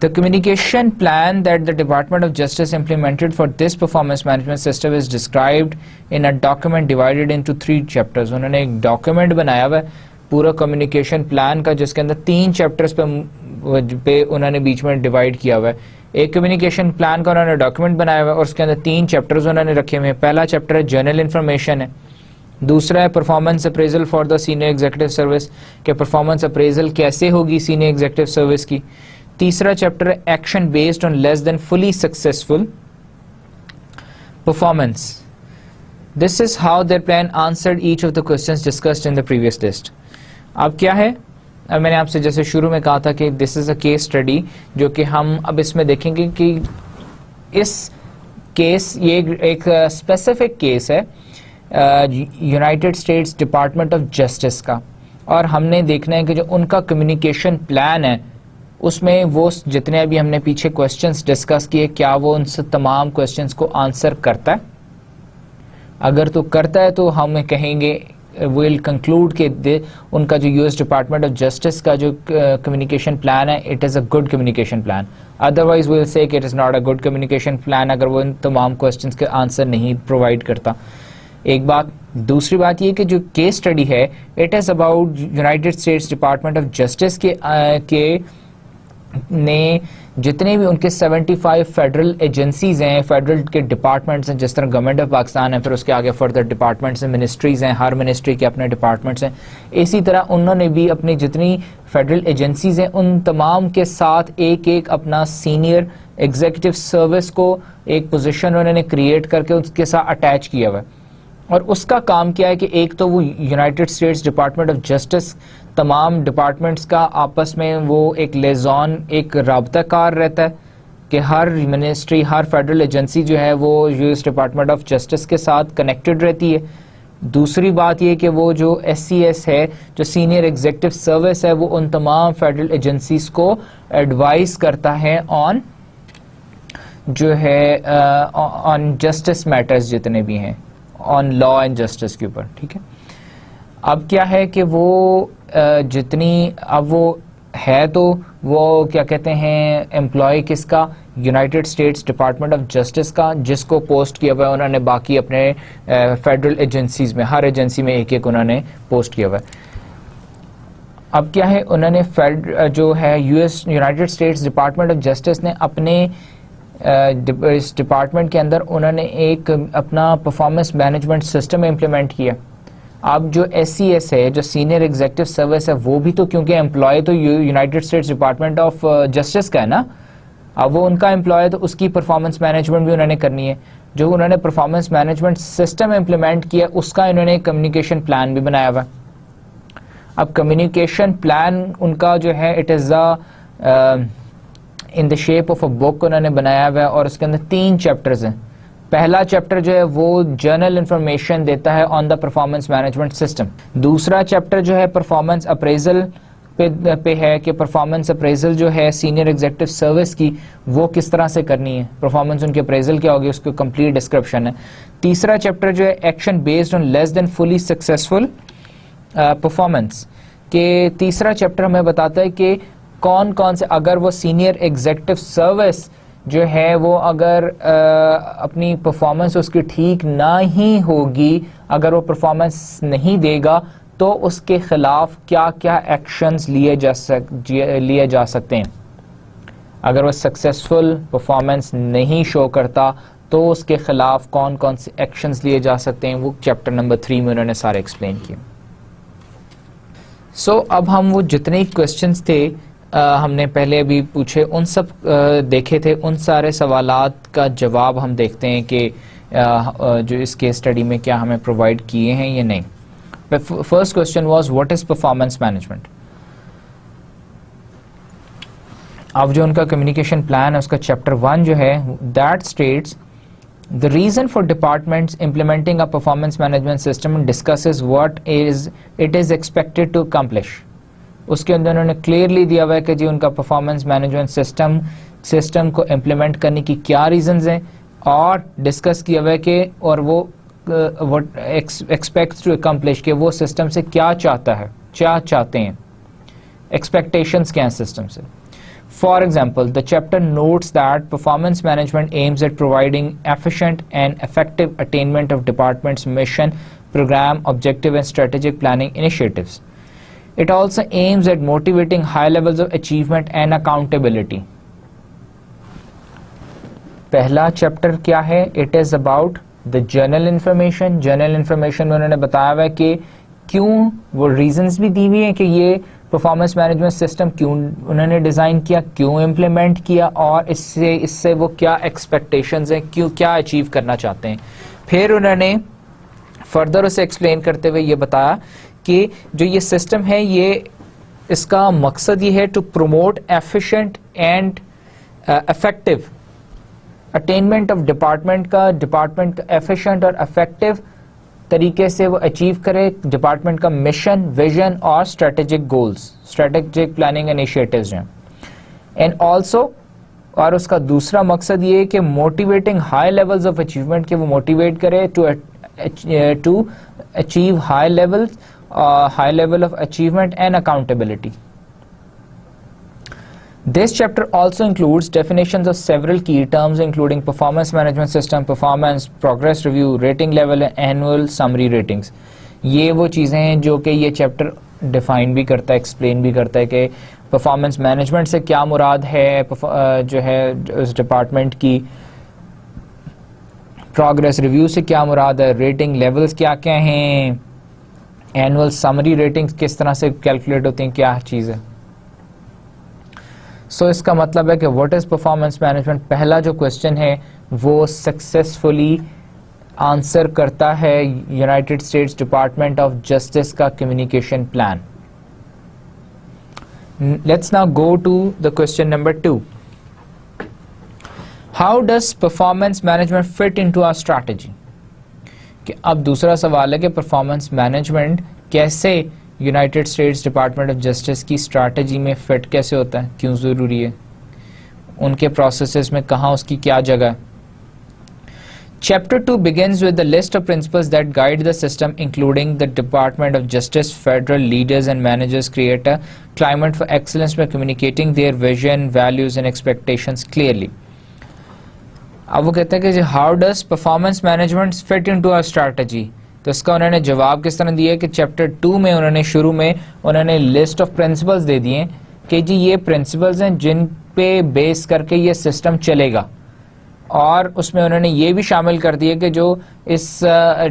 The communication plan that the department of justice implemented for this performance management system is described in a document divided into 3 chapters. उन्होंने एक डॉक्यूमेंट बनाया हुआ है पूरा कम्युनिकेशन प्लान का, जिसके अंदर 3 चैप्टर्स पे उन्होंने बीच में डिवाइड किया हुआ है। एक कम्युनिकेशन प्लान का उन्होंने डॉक्यूमेंट बनाया हुआ है और उसके अंदर 3 चैप्टर्स उन्होंने रखे हुए हैं। पहला चैप्टर है जनरल इन्फॉर्मेशन है, दूसरा है performance appraisal for the senior executive service, के परफॉर्मेंस अप्रेजल कैसे होगी सीनियर एग्जीक्यूटिव सर्विस की। तीसरा चैप्टर है action based on less than fully successful performance. This is how their plan answered each of the questions discussed in the previous test. अब क्या है, अब मैंने आपसे जैसे शुरू में कहा था कि this is a case study, जो कि हम अब इसमें देखेंगे कि इस केस, ये एक स्पेसिफिक केस है United States department of justice का, और हमने देखना है कि जो उनका कम्युनिकेशन प्लान है उसमें वो जितने अभी हमने पीछे क्वेश्चंस डिस्कस किए, क्या वो उन तमाम क्वेश्चंस को आंसर करता है। अगर तो करता है तो हम कहेंगे विल कंक्लूड कि उनका जो US डिपार्टमेंट ऑफ जस्टिस का जो कम्युनिकेशन प्लान है it is a good communication plan. Otherwise will say कि it is not a good communication plan अगर वो इन तमाम क्वेश्चंस के आंसर नहीं प्रोवाइड करता। एक बात। दूसरी बात ये कि जो केस स्टडी है it is about United States department of Justice के ने जितने भी उनके 75 फेडरल एजेंसीज हैं, फेडरल के डिपार्टमेंट्स हैं, जिस तरह गवर्नमेंट ऑफ पाकिस्तान है, फिर उसके आगे फर्दर डिपार्टमेंट्स हैं, मिनिस्ट्रीज हैं, हर मिनिस्ट्री के अपने डिपार्टमेंट्स हैं, इसी तरह उन्होंने भी अपनी जितनी फेडरल एजेंसीज हैं उन तमाम के साथ एक एक अपना सीनियर एग्जीक्यूटिव सर्विस को एक पोजीशन उन्होंने क्रिएट करके उसके साथ अटैच किया हुआ है। और उसका काम क्या है कि एक तो वो United States department of justice तमाम डिपार्टमेंट्स का आपस में वो एक लेज़ॉन, एक राबता कार रहता है कि हर मिनिस्ट्री, हर फेडरल एजेंसी जो है वो US डिपार्टमेंट ऑफ जस्टिस के साथ कनेक्टेड रहती है। दूसरी बात ये कि वो जो SCS है, जो सीनियर एग्जीक्यूटिव सर्विस है, वो उन तमाम फेडरल एजेंसीज को एडवाइस करता है ऑन जो है ऑन जस्टिस मैटर्स जितने भी हैं, ऑन लॉ एंड जस्टिस के ऊपर। ठीक है, अब क्या है कि वो जितनी अब वो है तो वो क्या कहते हैं एम्प्लॉय किसका, United States department of justice का, जिसको पोस्ट किया हुआ है उन्होंने बाकी अपने फेडरल एजेंसीज में, हर एजेंसी में एक एक उन्होंने पोस्ट किया हुआ है। अब क्या है, उन्होंने जो है US United States department of justice ने अपने इस डिपार्टमेंट के अंदर उन्होंने एक अपना परफॉर्मेंस मैनेजमेंट सिस्टम इम्प्लीमेंट किया। अब जो SCS है, जो सीनियर एग्जीक्यूटिव सर्विस है, वो भी तो क्योंकि एम्प्लॉय तो United States department of justice का है ना, अब वो उनका एम्प्लॉय है तो उसकी परफॉर्मेंस मैनेजमेंट भी उन्होंने करनी है। जो उन्होंने परफॉर्मेंस मैनेजमेंट सिस्टम इम्प्लीमेंट किया उसका इन्होंने कम्युनिकेशन प्लान भी बनाया हुआ। अब कम्युनिकेशन प्लान उनका जो है it is in the shape of a book उन्होंने बनाया हुआ है, और उसके अंदर 3 चैप्टर्स हैं। पहला चैप्टर जो है वो जर्नल इंफॉर्मेशन देता है on the performance management system. दूसरा चैप्टर जो है परफॉर्मेंस अप्रेजल पे है कि परफॉर्मेंस अप्रेजल जो है सीनियर एग्जीक्यूटिव सर्विस की वो किस तरह से करनी है, परफॉर्मेंस उनकी अप्रेजल क्या होगी उसको कंप्लीट डिस्क्रिप्शन है। तीसरा चैप्टर जो है action based on less than fully successful performance, के तीसरा चैप्टर हमें बताता है कि कौन कौन से, अगर वो सीनियर एग्जीक्यूटिव सर्विस जो है वो अगर अपनी परफॉर्मेंस उसकी ठीक ना ही होगी, अगर वो परफॉर्मेंस नहीं देगा, तो उसके खिलाफ क्या क्या एक्शंस लिए जा सकते हैं। अगर वो सक्सेसफुल परफॉर्मेंस नहीं शो करता तो उसके खिलाफ कौन कौन से एक्शंस लिए जा सकते हैं, वो चैप्टर नंबर 3 में उन्होंने सारे एक्सप्लेन किए। सो अब हम वो जितने क्वेश्चंस थे हमने पहले अभी पूछे, उन सब देखे थे, उन सारे सवालात का जवाब हम देखते हैं कि जो इस केस स्टडी में क्या हमें प्रोवाइड किए हैं या नहीं। First question was what is performance management. अब जो उनका कम्युनिकेशन प्लान है उसका चैप्टर 1 जो है, that states the reason for departments implementing a performance management system and discusses what is it is expected to accomplish। उसके अंदर उन्होंने क्लियरली दिया हुआ है कि जी उनका परफॉर्मेंस मैनेजमेंट सिस्टम को इम्प्लीमेंट करने की क्या रीजंस हैं, और डिस्कस किया हुआ है कि और वो एक्सपेक्ट्स टू अकम्प्लिश कि वो सिस्टम से क्या चाहता है, क्या चाहते हैं, एक्सपेक्टेशंस क्या हैं सिस्टम से। For example, the chapter notes that performance management aims at providing efficient and effective attainment of department's mission, program, objective and strategic planning initiatives. It also aims at motivating high levels of achievement and accountability. पहला चैप्टर क्या है? It is about the general information. General information में उन्होंने बताया हुआ है कि क्यों, वो reasons भी दी हुई हैं कि ये परफॉर्मेंस मैनेजमेंट सिस्टम क्यों उन्होंने डिज़ाइन किया, क्यों इम्प्लीमेंट किया, और इससे वो क्या एक्सपेक्टेशंस हैं, क्यों क्या अचीव करना चाहते हैं। फिर उन्होंने फर्दर उसे एक्सप्लेन करते हुए ये बताया कि जो ये सिस्टम है, ये इसका मकसद ये है to promote efficient and effective attainment of department का एफिशिएंट और इफेक्टिव तरीके से वो अचीव करे डिपार्टमेंट का मिशन, विजन और strategic goals, strategic planning initiatives हैं। एंड ऑल्सो, और उसका दूसरा मकसद ये है कि motivating high levels of achievement, कि वो मोटिवेट करे to achieve high level of achievement and accountability. This chapter also includes definitions of several key terms including performance management system, performance, progress review, rating level and annual summary ratings। ये वो चीज़ें हैं जो कि ये चैप्टर डिफाइन भी करता है, एक्सप्लेन भी करता है कि परफॉर्मेंस मैनेजमेंट से क्या मुराद है, जो है उस डिपार्टमेंट की प्रोग्रेस रिव्यू से क्या मुराद है, रेटिंग लेवल्स क्या क्या हैं, एनुअल समरी रेटिंग्स किस तरह से कैलकुलेट होती हैं, क्या चीज़ है। सो इसका मतलब है कि व्हाट इज परफॉर्मेंस मैनेजमेंट, पहला जो क्वेश्चन है वो सक्सेसफुली आंसर करता है United States department of justice का communication plan. Let's now go to the question number 2। How does performance management fit into our strategy. कि अब दूसरा सवाल है कि परफॉर्मेंस मैनेजमेंट कैसे United States department of justice की स्ट्रैटेजी में फिट कैसे होता है, क्यों ज़रूरी है, उनके प्रोसेसेस में कहाँ उसकी क्या जगह है। Chapter 2 begins with the list of principles that guide the system, including the Department of Justice, federal leaders and managers create a climate for excellence by communicating their vision, values and expectations clearly. अब वो कहते हैं कि how does performance management fit into our strategy, तो इसका उन्होंने जवाब किस तरह दिया कि चैप्टर 2 में उन्होंने शुरू में उन्होंने लिस्ट ऑफ प्रिंसिपल्स दे दिए कि जी ये प्रिंसिपल्स हैं जिन पे बेस करके ये सिस्टम चलेगा, और उसमें उन्होंने ये भी शामिल कर दिया कि जो इस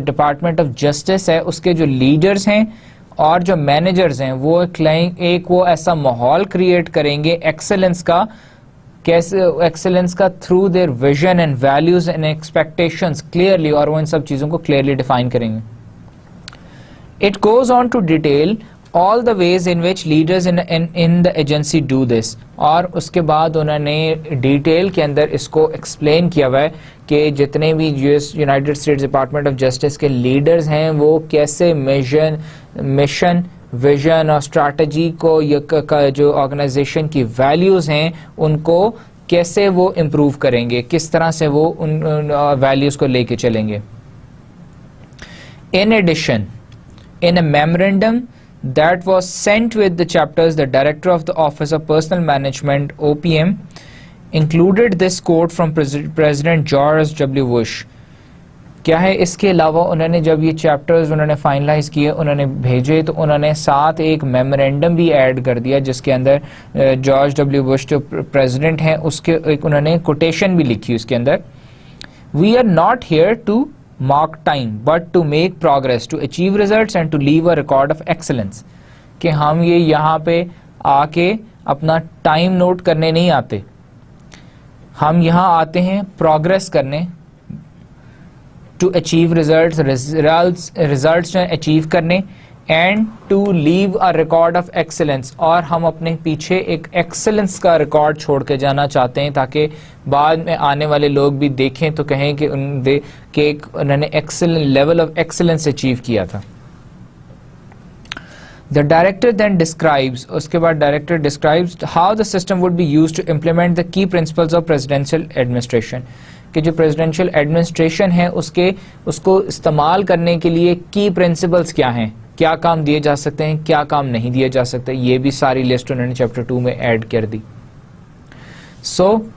डिपार्टमेंट ऑफ जस्टिस है उसके जो लीडर्स हैं और जो मैनेजर्स हैं वो एक वो ऐसा माहौल क्रिएट करेंगे एक्सेलेंस का, कैसे एक्सेलेंस का through their vision and values and expectations clearly, और वो इन सब चीज़ों को क्लियरली डिफाइन करेंगे। It goes on to detail all the ways in which leaders in the agency do this, और उसके बाद उन्होंने डिटेल के अंदर इसको एक्सप्लेन किया हुआ है कि जितने भी United States department of Justice के लीडर्स हैं वो कैसे मिशन विजन और स्ट्रैटेजी को जो ऑर्गेनाइजेशन की वैल्यूज़ हैं उनको कैसे वो इम्प्रूव करेंगे, किस तरह से वो उन वैल्यूज़ को लेके चलेंगे। In addition, in a memorandum that was sent with the chapters. The director of the Office of Personnel Management, OPM, included this quote from President George W. Bush. क्या है इसके अलावा उन्होंने जब ये चैप्टर्स उन्होंने फाइनलाइज किए, उन्होंने भेजे, तो उन्होंने साथ एक मेमोरेंडम भी ऐड कर दिया जिसके अंदर जॉर्ज डब्ल्यू बुश जो प्रेसिडेंट हैं उसके एक उन्होंने कोटेशन भी लिखी उसके अंदर. We are not here to mark time but to make progress to achieve results and to leave a record of excellence. कि हम ये यहाँ पे आके अपना टाइम नोट करने नहीं आते, हम यहाँ आते हैं प्रोग्रेस करने, टू अचीव रिजल्ट्स अचीव करने, and to leave a record of excellence, और हम अपने पीछे एक एक्सेलेंस का रिकॉर्ड छोड़ के जाना चाहते हैं ताकि बाद में आने वाले लोग भी देखें तो कहें कि उन्होंने excellent level of excellence achieve किया था. The director then describes, उसके बाद director describes how the system would be used to implement the key principles of presidential administration. कि जो presidential administration है उसको इस्तेमाल करने के लिए key principles क्या हैं, क्या काम दिए जा सकते हैं, क्या काम नहीं दिए जा सकते, ये भी सारी लिस्ट उन्होंने चैप्टर 2 में ऐड कर दी. So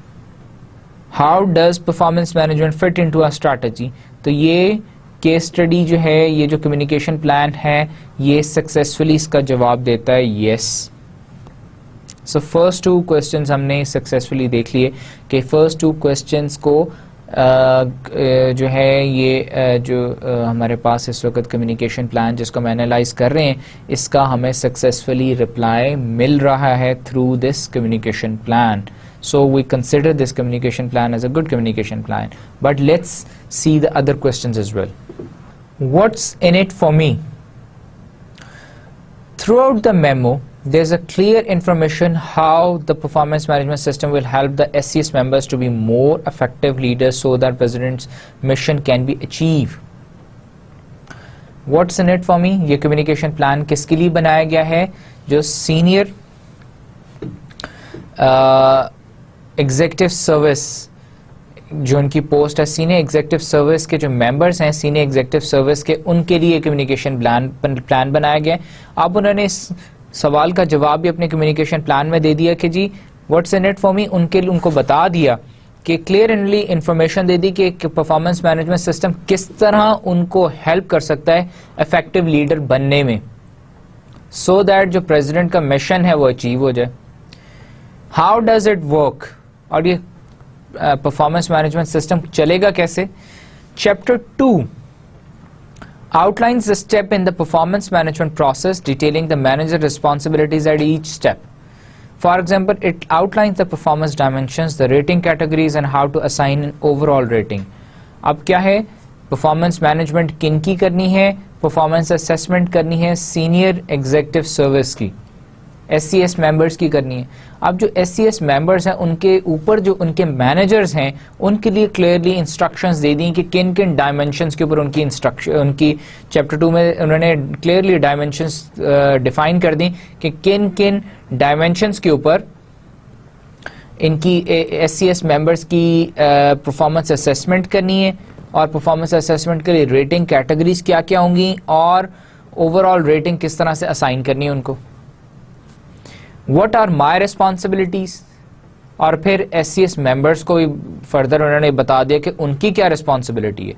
how does performance management fit into a strategy. तो ये केस स्टडी जो है, ये जो कम्युनिकेशन प्लान है, ये सक्सेसफुली इसका जवाब देता है यस. सो फर्स्ट 2 क्वेश्चंस हमने सक्सेसफुली देख लिए कि फर्स्ट 2 क्वेश्चंस को जो है ये जो हमारे पास इस वक्त कम्युनिकेशन प्लान जिसको हम एनालाइज कर रहे हैं, इसका हमें सक्सेसफुली रिप्लाई मिल रहा है through this communication plan. So we consider this communication plan as a good communication plan. But let's see the other questions as well. What's in it for me? Throughout the memo, there's a clear information how the performance management system will help the SCS members to be more effective leaders so that President's mission can be achieved. What's in it for me? ये communication plan किसके लिए बनाया गया है? जो senior एग्जीक्यूटिव सर्विस जो उनकी पोस्ट है, सीनियर एग्जीक्यूटिव सर्विस के जो मेंबर्स हैं सीनियर एग्जीक्यूटिव सर्विस के, उनके लिए कम्युनिकेशन प्लान बनाया गया. अब उन्होंने इस सवाल का जवाब भी अपने कम्युनिकेशन प्लान में दे दिया कि जी what's in it for me. उनको बता दिया कि क्लियरली इंफॉर्मेशन दे दी कि परफॉर्मेंस मैनेजमेंट सिस्टम किस तरह उनको हेल्प कर सकता है इफेक्टिव लीडर बनने में, सो दैट जो प्रेसिडेंट का मिशन है वो अचीव हो जाए. हाउ डज इट वर्क, और ये परफॉर्मेंस मैनेजमेंट सिस्टम चलेगा कैसे. Chapter 2 outlines the step in the performance management process, detailing the manager responsibilities at each step. For example, it outlines the performance dimensions, the rating categories and how to assign an overall rating. अब क्या है, परफॉर्मेंस मैनेजमेंट किन की करनी है, परफॉर्मेंस असेसमेंट करनी है सीनियर एग्जीक्यूटिव सर्विस की, SCS मेंबर्स की करनी है. अब जो SCS मेंबर्स हैं उनके ऊपर जो उनके मैनेजर्स हैं उनके लिए क्लियरली इंस्ट्रक्शंस दे दी कि किन किन डायमेंशंस के ऊपर उनकी चैप्टर 2 में उन्होंने क्लियरली डायमेंशंस डिफाइन कर दी कि किन किन डायमेंशंस के ऊपर इनकी SCS मेंबर्स की परफॉर्मेंस असेसमेंट करनी है, और परफॉर्मेंस असेसमेंट के लिए रेटिंग कैटेगरीज क्या क्या होंगी, और ओवरऑल रेटिंग किस तरह से असाइन करनी है उनको. What are my responsibilities? और फिर SCS members को भी फर्दर उन्होंने बता दिया कि उनकी क्या रिस्पॉन्सिबिलिटी है.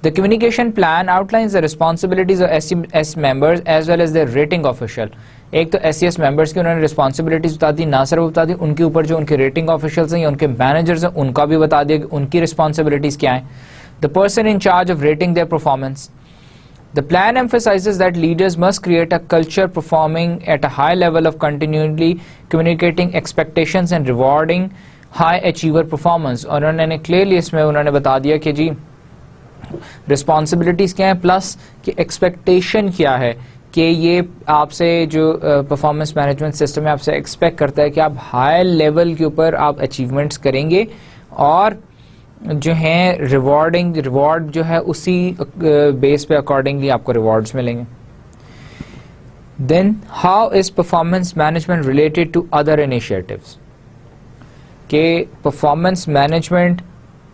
The communication plan outlines the responsibilities of SCS members as well as their rating official. एक तो SCS members की उन्होंने रिस्पॉन्सिबिलिटीज बता दी, ना सिर्फ बता दी, उनके ऊपर जो उनके रेटिंग ऑफिशियल्स हैं या उनके मैनेजर्स हैं उनका भी बता दिया कि उनकी रिस्पॉन्सिबिलिटीज क्या हैं. The person in charge of rating their performance. The plan emphasizes that leaders must create a culture performing at a high level of continually communicating expectations and rewarding high achiever performance. और उन्होंने क्लियरली इसमें उन्होंने बता दिया कि जी रिस्पॉन्सिबिलिटीज़ क्या है प्लस कि एक्सपेक्टेशन क्या है, कि ये आपसे जो परफॉर्मेंस मैनेजमेंट सिस्टम है आपसे एक्सपेक्ट करता है कि आप हाई लेवल के ऊपर आप अचीवमेंट्स करेंगे और जो है रिवॉर्ड जो है उसी बेस पे अकॉर्डिंगली आपको रिवॉर्ड्स मिलेंगे. Then how is performance management related to other initiatives, के परफॉर्मेंस मैनेजमेंट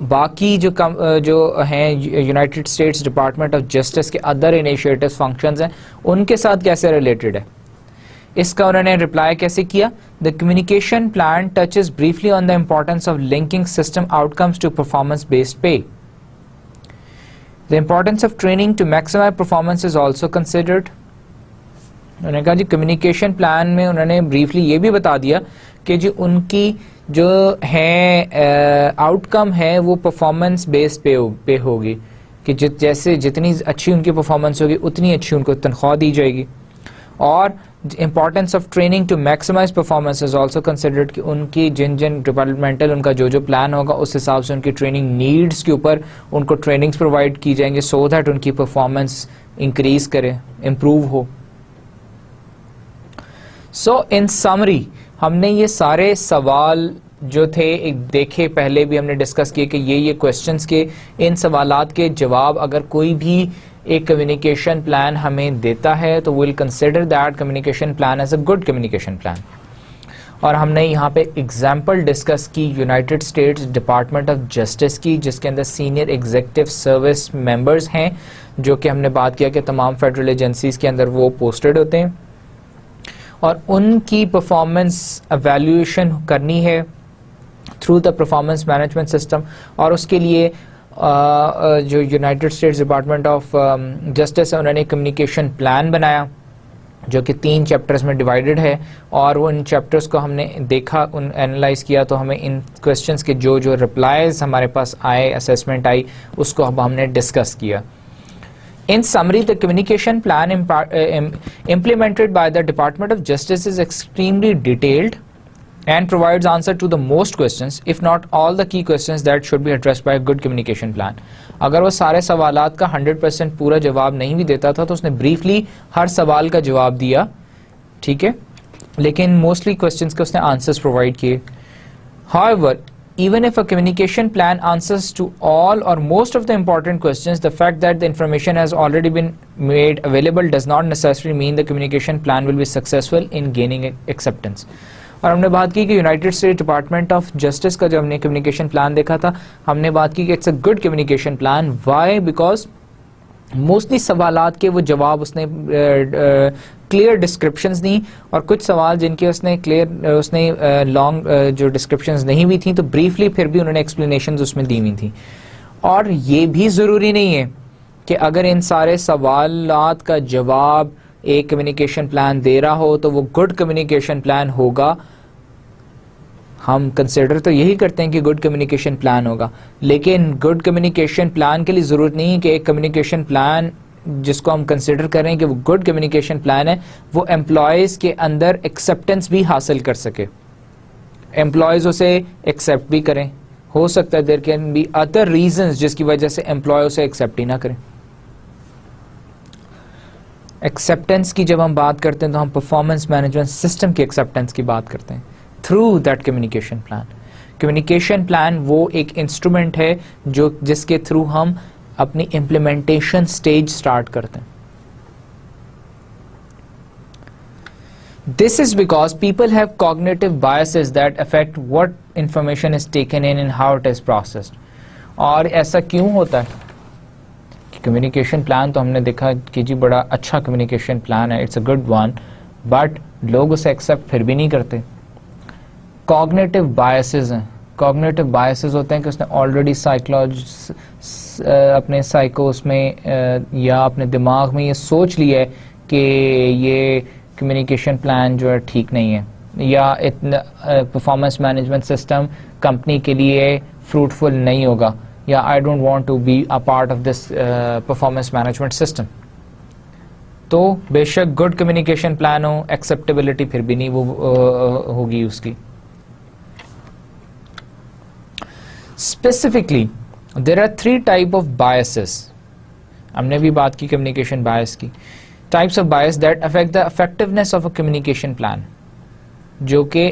बाकी जो हैं United States department of Justice के अदर इनिशिएटिव्स फंक्शंस हैं उनके साथ कैसे रिलेटेड है। इसका उन्होंने रिप्लाई कैसे किया, the communication plan touches briefly on the importance of linking system outcomes to performance based पे। The importance of training to maximise performance is also considered. उन्होंने कहा जी कम्युनिकेशन प्लान में उन्होंने ब्रीफली ये भी बता दिया कि जी उनकी जो है आउटकम है वो परफॉर्मेंस बेस्ड पे होगी कि जैसे जितनी अच्छी उनकी परफॉर्मेंस होगी उतनी अच्छी उनको तनख्वाह दी जाएगी। और importance of training to maximise performance is also considered कि उनकी जिन डिपार्टमेंटल उनका जो प्लान होगा उस हिसाब से उनकी ट्रेनिंग नीड्स के ऊपर उनको ट्रेनिंग्स प्रोवाइड की जाएंगे सो दैट उनकी परफॉर्मेंस इंक्रीज करे, इम्प्रूव हो। सो इन समरी हमने ये सारे सवाल जो थे एक देखे, पहले भी हमने डिस्कस किए कि ये क्वेश्चंस के इन सवालात के जवाब अगर कोई भी एक कम्युनिकेशन प्लान हमें देता है तो will consider that communication plan as a good communication plan. और हमने यहाँ पे एग्जाम्पल डिस्कस की United States department of justice की, जिसके अंदर सीनियर एग्जीक्यूटिव सर्विस मेंबर्स हैं जो कि हमने बात किया कि तमाम फेडरल एजेंसीज के अंदर वो पोस्टेड होते हैं और उनकी परफॉर्मेंस एवेल्यूएशन करनी है through the performance management system. और उसके लिए जो United States department of justice है उन्होंने कम्युनिकेशन प्लान बनाया जो कि 3 चैप्टर्स में डिवाइडेड है और वो इन चैप्टर्स को हमने देखा, उन एनालाइज किया तो हमें इन क्वेश्चंस के जो रिप्लाईज हमारे पास आए, असेसमेंट आई, उसको अब हमने डिस्कस किया। In summary, the communication plan implemented by the Department of Justice is extremely detailed and provides answer to the most questions, if not all the key questions that should be addressed by a good communication plan. अगर वो सारे सवालात का 100% पूरा जवाब नहीं भी देता था तो उसने briefly हर सवाल का जवाब दिया, ठीक है, लेकिन mostly questions के उसने answers provide किए। However, even if a communication plan answers to all or most of the important questions, the fact that the information has already been made available does not necessarily mean the communication plan will be successful in gaining acceptance. और हमने बात की कि United States department of justice का जब हमने कम्युनिकेशन प्लान देखा था, हमने बात की कि it's a good communication plan. Why? Because mostly सवालात के वो जवाब उसने क्लियर डिस्क्रिप्शंस दी और कुछ सवाल जिनके उसने लॉन्ग जो डिस्क्रिप्शंस नहीं भी थी तो ब्रीफली फिर भी उन्होंने एक्सप्लेनेशंस उसमें दी हुई थी। और ये भी ज़रूरी नहीं है कि अगर इन सारे सवालात का जवाब एक कम्युनिकेशन प्लान दे रहा हो तो वो गुड कम्युनिकेशन प्लान होगा। हम कंसिडर तो यही करते हैं कि गुड कम्युनिकेशन प्लान होगा, लेकिन गुड कम्युनिकेशन प्लान के लिए ज़रूरत नहीं है कि एक कम्युनिकेशन प्लान जिसको हम कंसिडर कर रहे हैं कि वो गुड कम्युनिकेशन प्लान है वो एम्प्लॉयज़ के अंदर एक्सेप्टेंस भी हासिल कर सके, एम्प्लॉयज़ उसे एक्सेप्ट भी करें। हो सकता है there can be other reasons जिसकी वजह से एम्प्लॉय उसे एक्सेप्ट ही ना करें। एक्सेप्टेंस की जब हम बात करते हैं तो हम परफॉर्मेंस मैनेजमेंट सिस्टम की एक्सेप्टेंस की बात करते हैं through that communication plan. Communication plan वो एक इंस्ट्रूमेंट है जिसके थ्रू हम अपनी इम्प्लीमेंटेशन स्टेज स्टार्ट करते हैं। This is because people have cognitive biases that affect what information is taken in and how it is processed. और ऐसा क्यों होता है? कम्युनिकेशन प्लान तो हमने देखा कि जी बड़ा अच्छा कम्युनिकेशन प्लान है, it's a good one, but लोग उसे एक्सेप्ट फिर भी नहीं करते। कॉग्निटिव बायसेस हैं। कॉग्निटिव बायसेस होते हैं कि उसने ऑलरेडी अपने साइकोस में या अपने दिमाग में ये सोच लिया है कि ये कम्युनिकेशन प्लान जो है ठीक नहीं है या इतना परफॉर्मेंस मैनेजमेंट सिस्टम कंपनी के लिए फ्रूटफुल नहीं होगा या I don't want to be a part of this performance management system. तो बेशक गुड कम्युनिकेशन प्लान हो, एक्सेप्टेबिलिटी फिर भी नहीं वो होगी उसकी। Specifically there are 3 type of biases. हमने भी बात की कम्युनिकेशन बायस की। Types of bias that affect the effectiveness of a communication plan, जो कि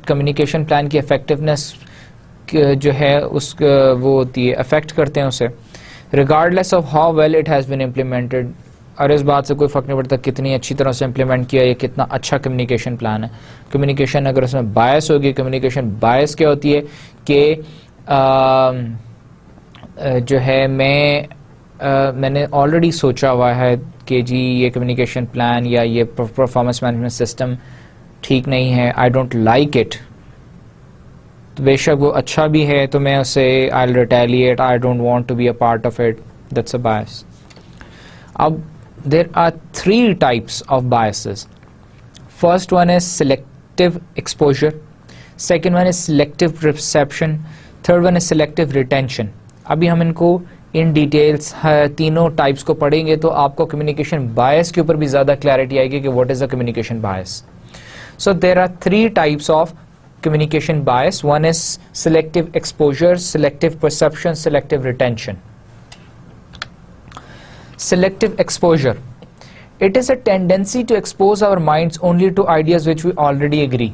कम्युनिकेशन प्लान की इफेक्टिवनेस जो है उस वो होती है, अफेक्ट करते हैं उसे, regardless of how well it has been implemented. और इस बात से कोई फ़र्क नहीं पड़ता कितनी अच्छी तरह से इम्प्लीमेंट किया, ये कितना अच्छा कम्युनिकेशन प्लान है। कम्युनिकेशन अगर उसमें बायस होगी, कम्युनिकेशन बायस क्या होती है कि जो है मैंने ऑलरेडी सोचा हुआ है कि जी ये कम्युनिकेशन प्लान या ये परफॉर्मेंस मैनेजमेंट सिस्टम ठीक नहीं है, आई डोंट लाइक इट, तो बेशक वो अच्छा भी है तो मैं उसे I will retaliate, I don't want to be a part of it, that's a bias. अब there are 3 types of biases. First one is selective exposure, second one is selective perception, third one is selective retention. अभी हम इनको इन डिटेल्स तीनों टाइप्स को पढ़ेंगे तो आपको कम्युनिकेशन बायस के ऊपर भी ज़्यादा क्लैरिटी आएगी कि what is the communication bias. So there are 3 types of communication bias. One is selective exposure, selective perception, selective retention. Selective exposure. It is a tendency to expose our minds only to ideas which we already agree.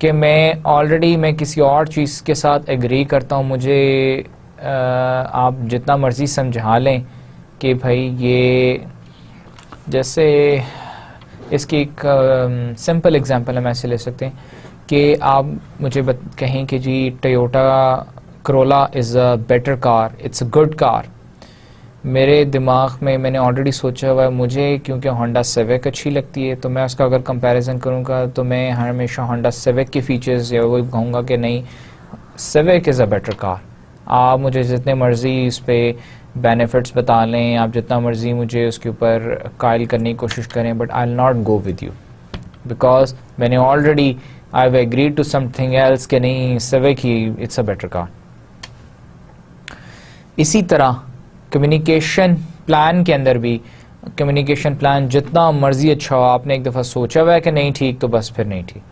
कि मैं किसी और चीज़ के साथ एग्री करता हूँ, मुझे आप जितना मर्ज़ी समझा लें कि भाई ये, जैसे इसकी एक सिंपल एग्जांपल हम ऐसे ले सकते हैं कि आप मुझे कहें कि जी Toyota Corolla is a better car, it's a good car. मेरे दिमाग में मैंने ऑलरेडी सोचा हुआ है, मुझे क्योंकि होंडा सिविक अच्छी लगती है तो मैं उसका अगर कंपैरिजन करूँगा तो मैं हमेशा होंडा सिविक के फीचर्स या वो कहूँगा कि नहीं, civic is a better car. आप मुझे जितने मर्ज़ी उस पर बेनिफिट्स बता लें, आप जितना मर्ज़ी मुझे उसके ऊपर कायल करने की कोशिश करें, but I will not go with you because मैंने already I have agreed to something else कि नहीं, सिविक ही इट्स अ बेटर कार. इसी तरह कम्युनिकेशन प्लान के अंदर भी, कम्युनिकेशन प्लान जितना मर्ज़ी अच्छा हो, आपने एक दफ़ा सोचा हुआ है कि नहीं ठीक, तो बस फिर नहीं ठीक.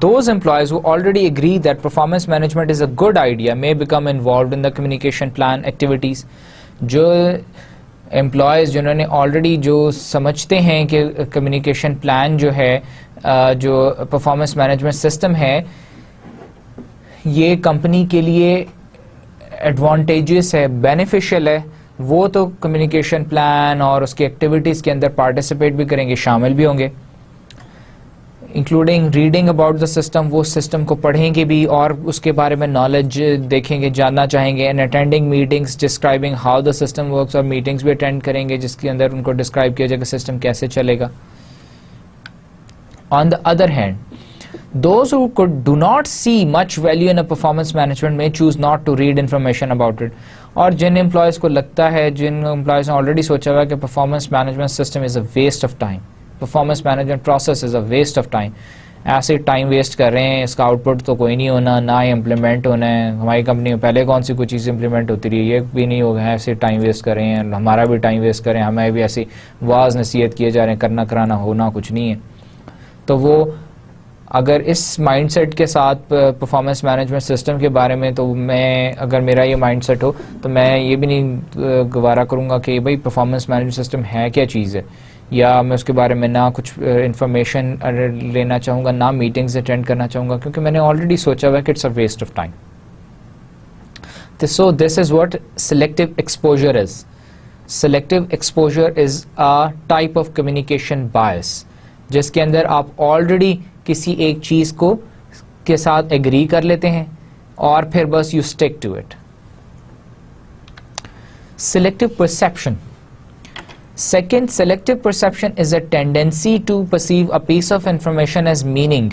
Those employees who already agree that performance management is a good idea may become involved in the communication plan activities. जो employees जिन्होंने already जो समझते हैं कि communication plan जो है, जो performance management system है, ये company के लिए advantageous है, beneficial है, वो तो communication plan और उसके activities के अंदर participate भी करेंगे, शामिल भी होंगे, including reading about the system. वो सिस्टम को पढ़ेंगे भी और उसके बारे में नॉलेज देखेंगे, जानना चाहेंगे. And attending meetings describing how the system works, और मीटिंग्स भी अटेंड करेंगे जिसके अंदर उनको डिस्क्राइब किया जाएगा सिस्टम कैसे चलेगा. On the other hand, those who do not see much value in a performance management may choose not to read information about it. और जिन एम्प्लॉयज़ को लगता है, जिन एम्प्लॉयज़ ने ऑलरेडी सोचा हुआ है कि performance management system is a waste of time, performance management process is a waste of time, ऐसे टाइम वेस्ट कर रहे हैं, इसका आउटपुट तो कोई नहीं होना, ना ही इम्प्लीमेंट होना है, हमारी कंपनी में पहले कौन सी कोई चीज़ इम्प्लीमेंट होती रही है, ये भी नहीं होगा, ऐसे टाइम वेस्ट कर रहे हैं, हमारा भी टाइम वेस्ट करें, हमें भी ऐसी वाज नसीहत किए जा रहे हैं, करना कराना होना कुछ नहीं है. तो वो अगर इस माइंडसेट के साथ परफॉर्मेंस मैनेजमेंट सिस्टम के बारे में, तो मैं अगर मेरा ये माइंडसेट हो तो मैं ये भी नहीं गवारा करूँगा कि भाई परफॉर्मेंस मैनेजमेंट सिस्टम है क्या चीज़ है, या मैं उसके बारे में ना कुछ इंफॉर्मेशन लेना चाहूँगा, ना मीटिंग्स अटेंड करना चाहूँगा, क्योंकि मैंने ऑलरेडी सोचा हुआ है कि it's a waste of time. So this is what selective exposure is. Selective exposure is a type of communication bias जिसके अंदर आप ऑलरेडी किसी एक चीज़ को के साथ एग्री कर लेते हैं और फिर बस you stick to it. Selective perception. Second, selective perception is a tendency to perceive a piece of information as meaning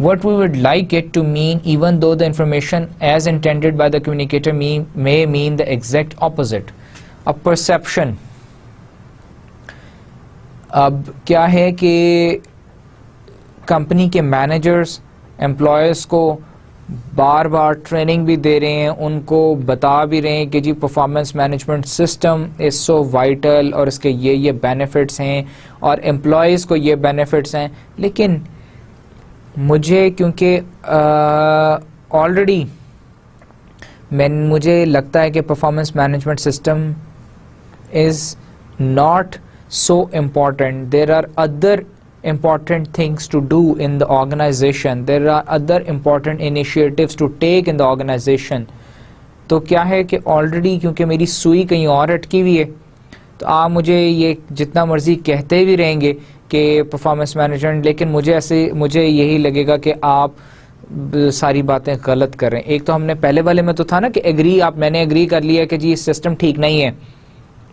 what we would like it to mean, even though the information as intended by the communicator may mean the exact opposite. A perception. अब क्या है कि कंपनी के मैनेजर्स एम्प्लॉयज़ को बार बार ट्रेनिंग भी दे रहे हैं, उनको बता भी रहे हैं कि जी performance management system is so vital और इसके ये बेनिफिट्स हैं और एम्प्लॉयज़ को ये बेनिफिट्स हैं. लेकिन मुझे क्योंकि ऑलरेडी मुझे लगता है कि performance management system is not so important. There are other important things to do in the organization. There are other important initiatives to take in the organization. तो क्या है कि ऑलरेडी क्योंकि मेरी सुई कहीं और अटकी हुई है, तो आप मुझे ये जितना मर्जी कहते भी रहेंगे कि परफॉर्मेंस मैनेजमेंट, लेकिन मुझे यही लगेगा कि आप सारी बातें गलत कर रहे हैं। एक तो हमने पहले वाले में तो था ना कि मैंने एग्री कर लिया कि जी सिस्टम ठीक नहीं है,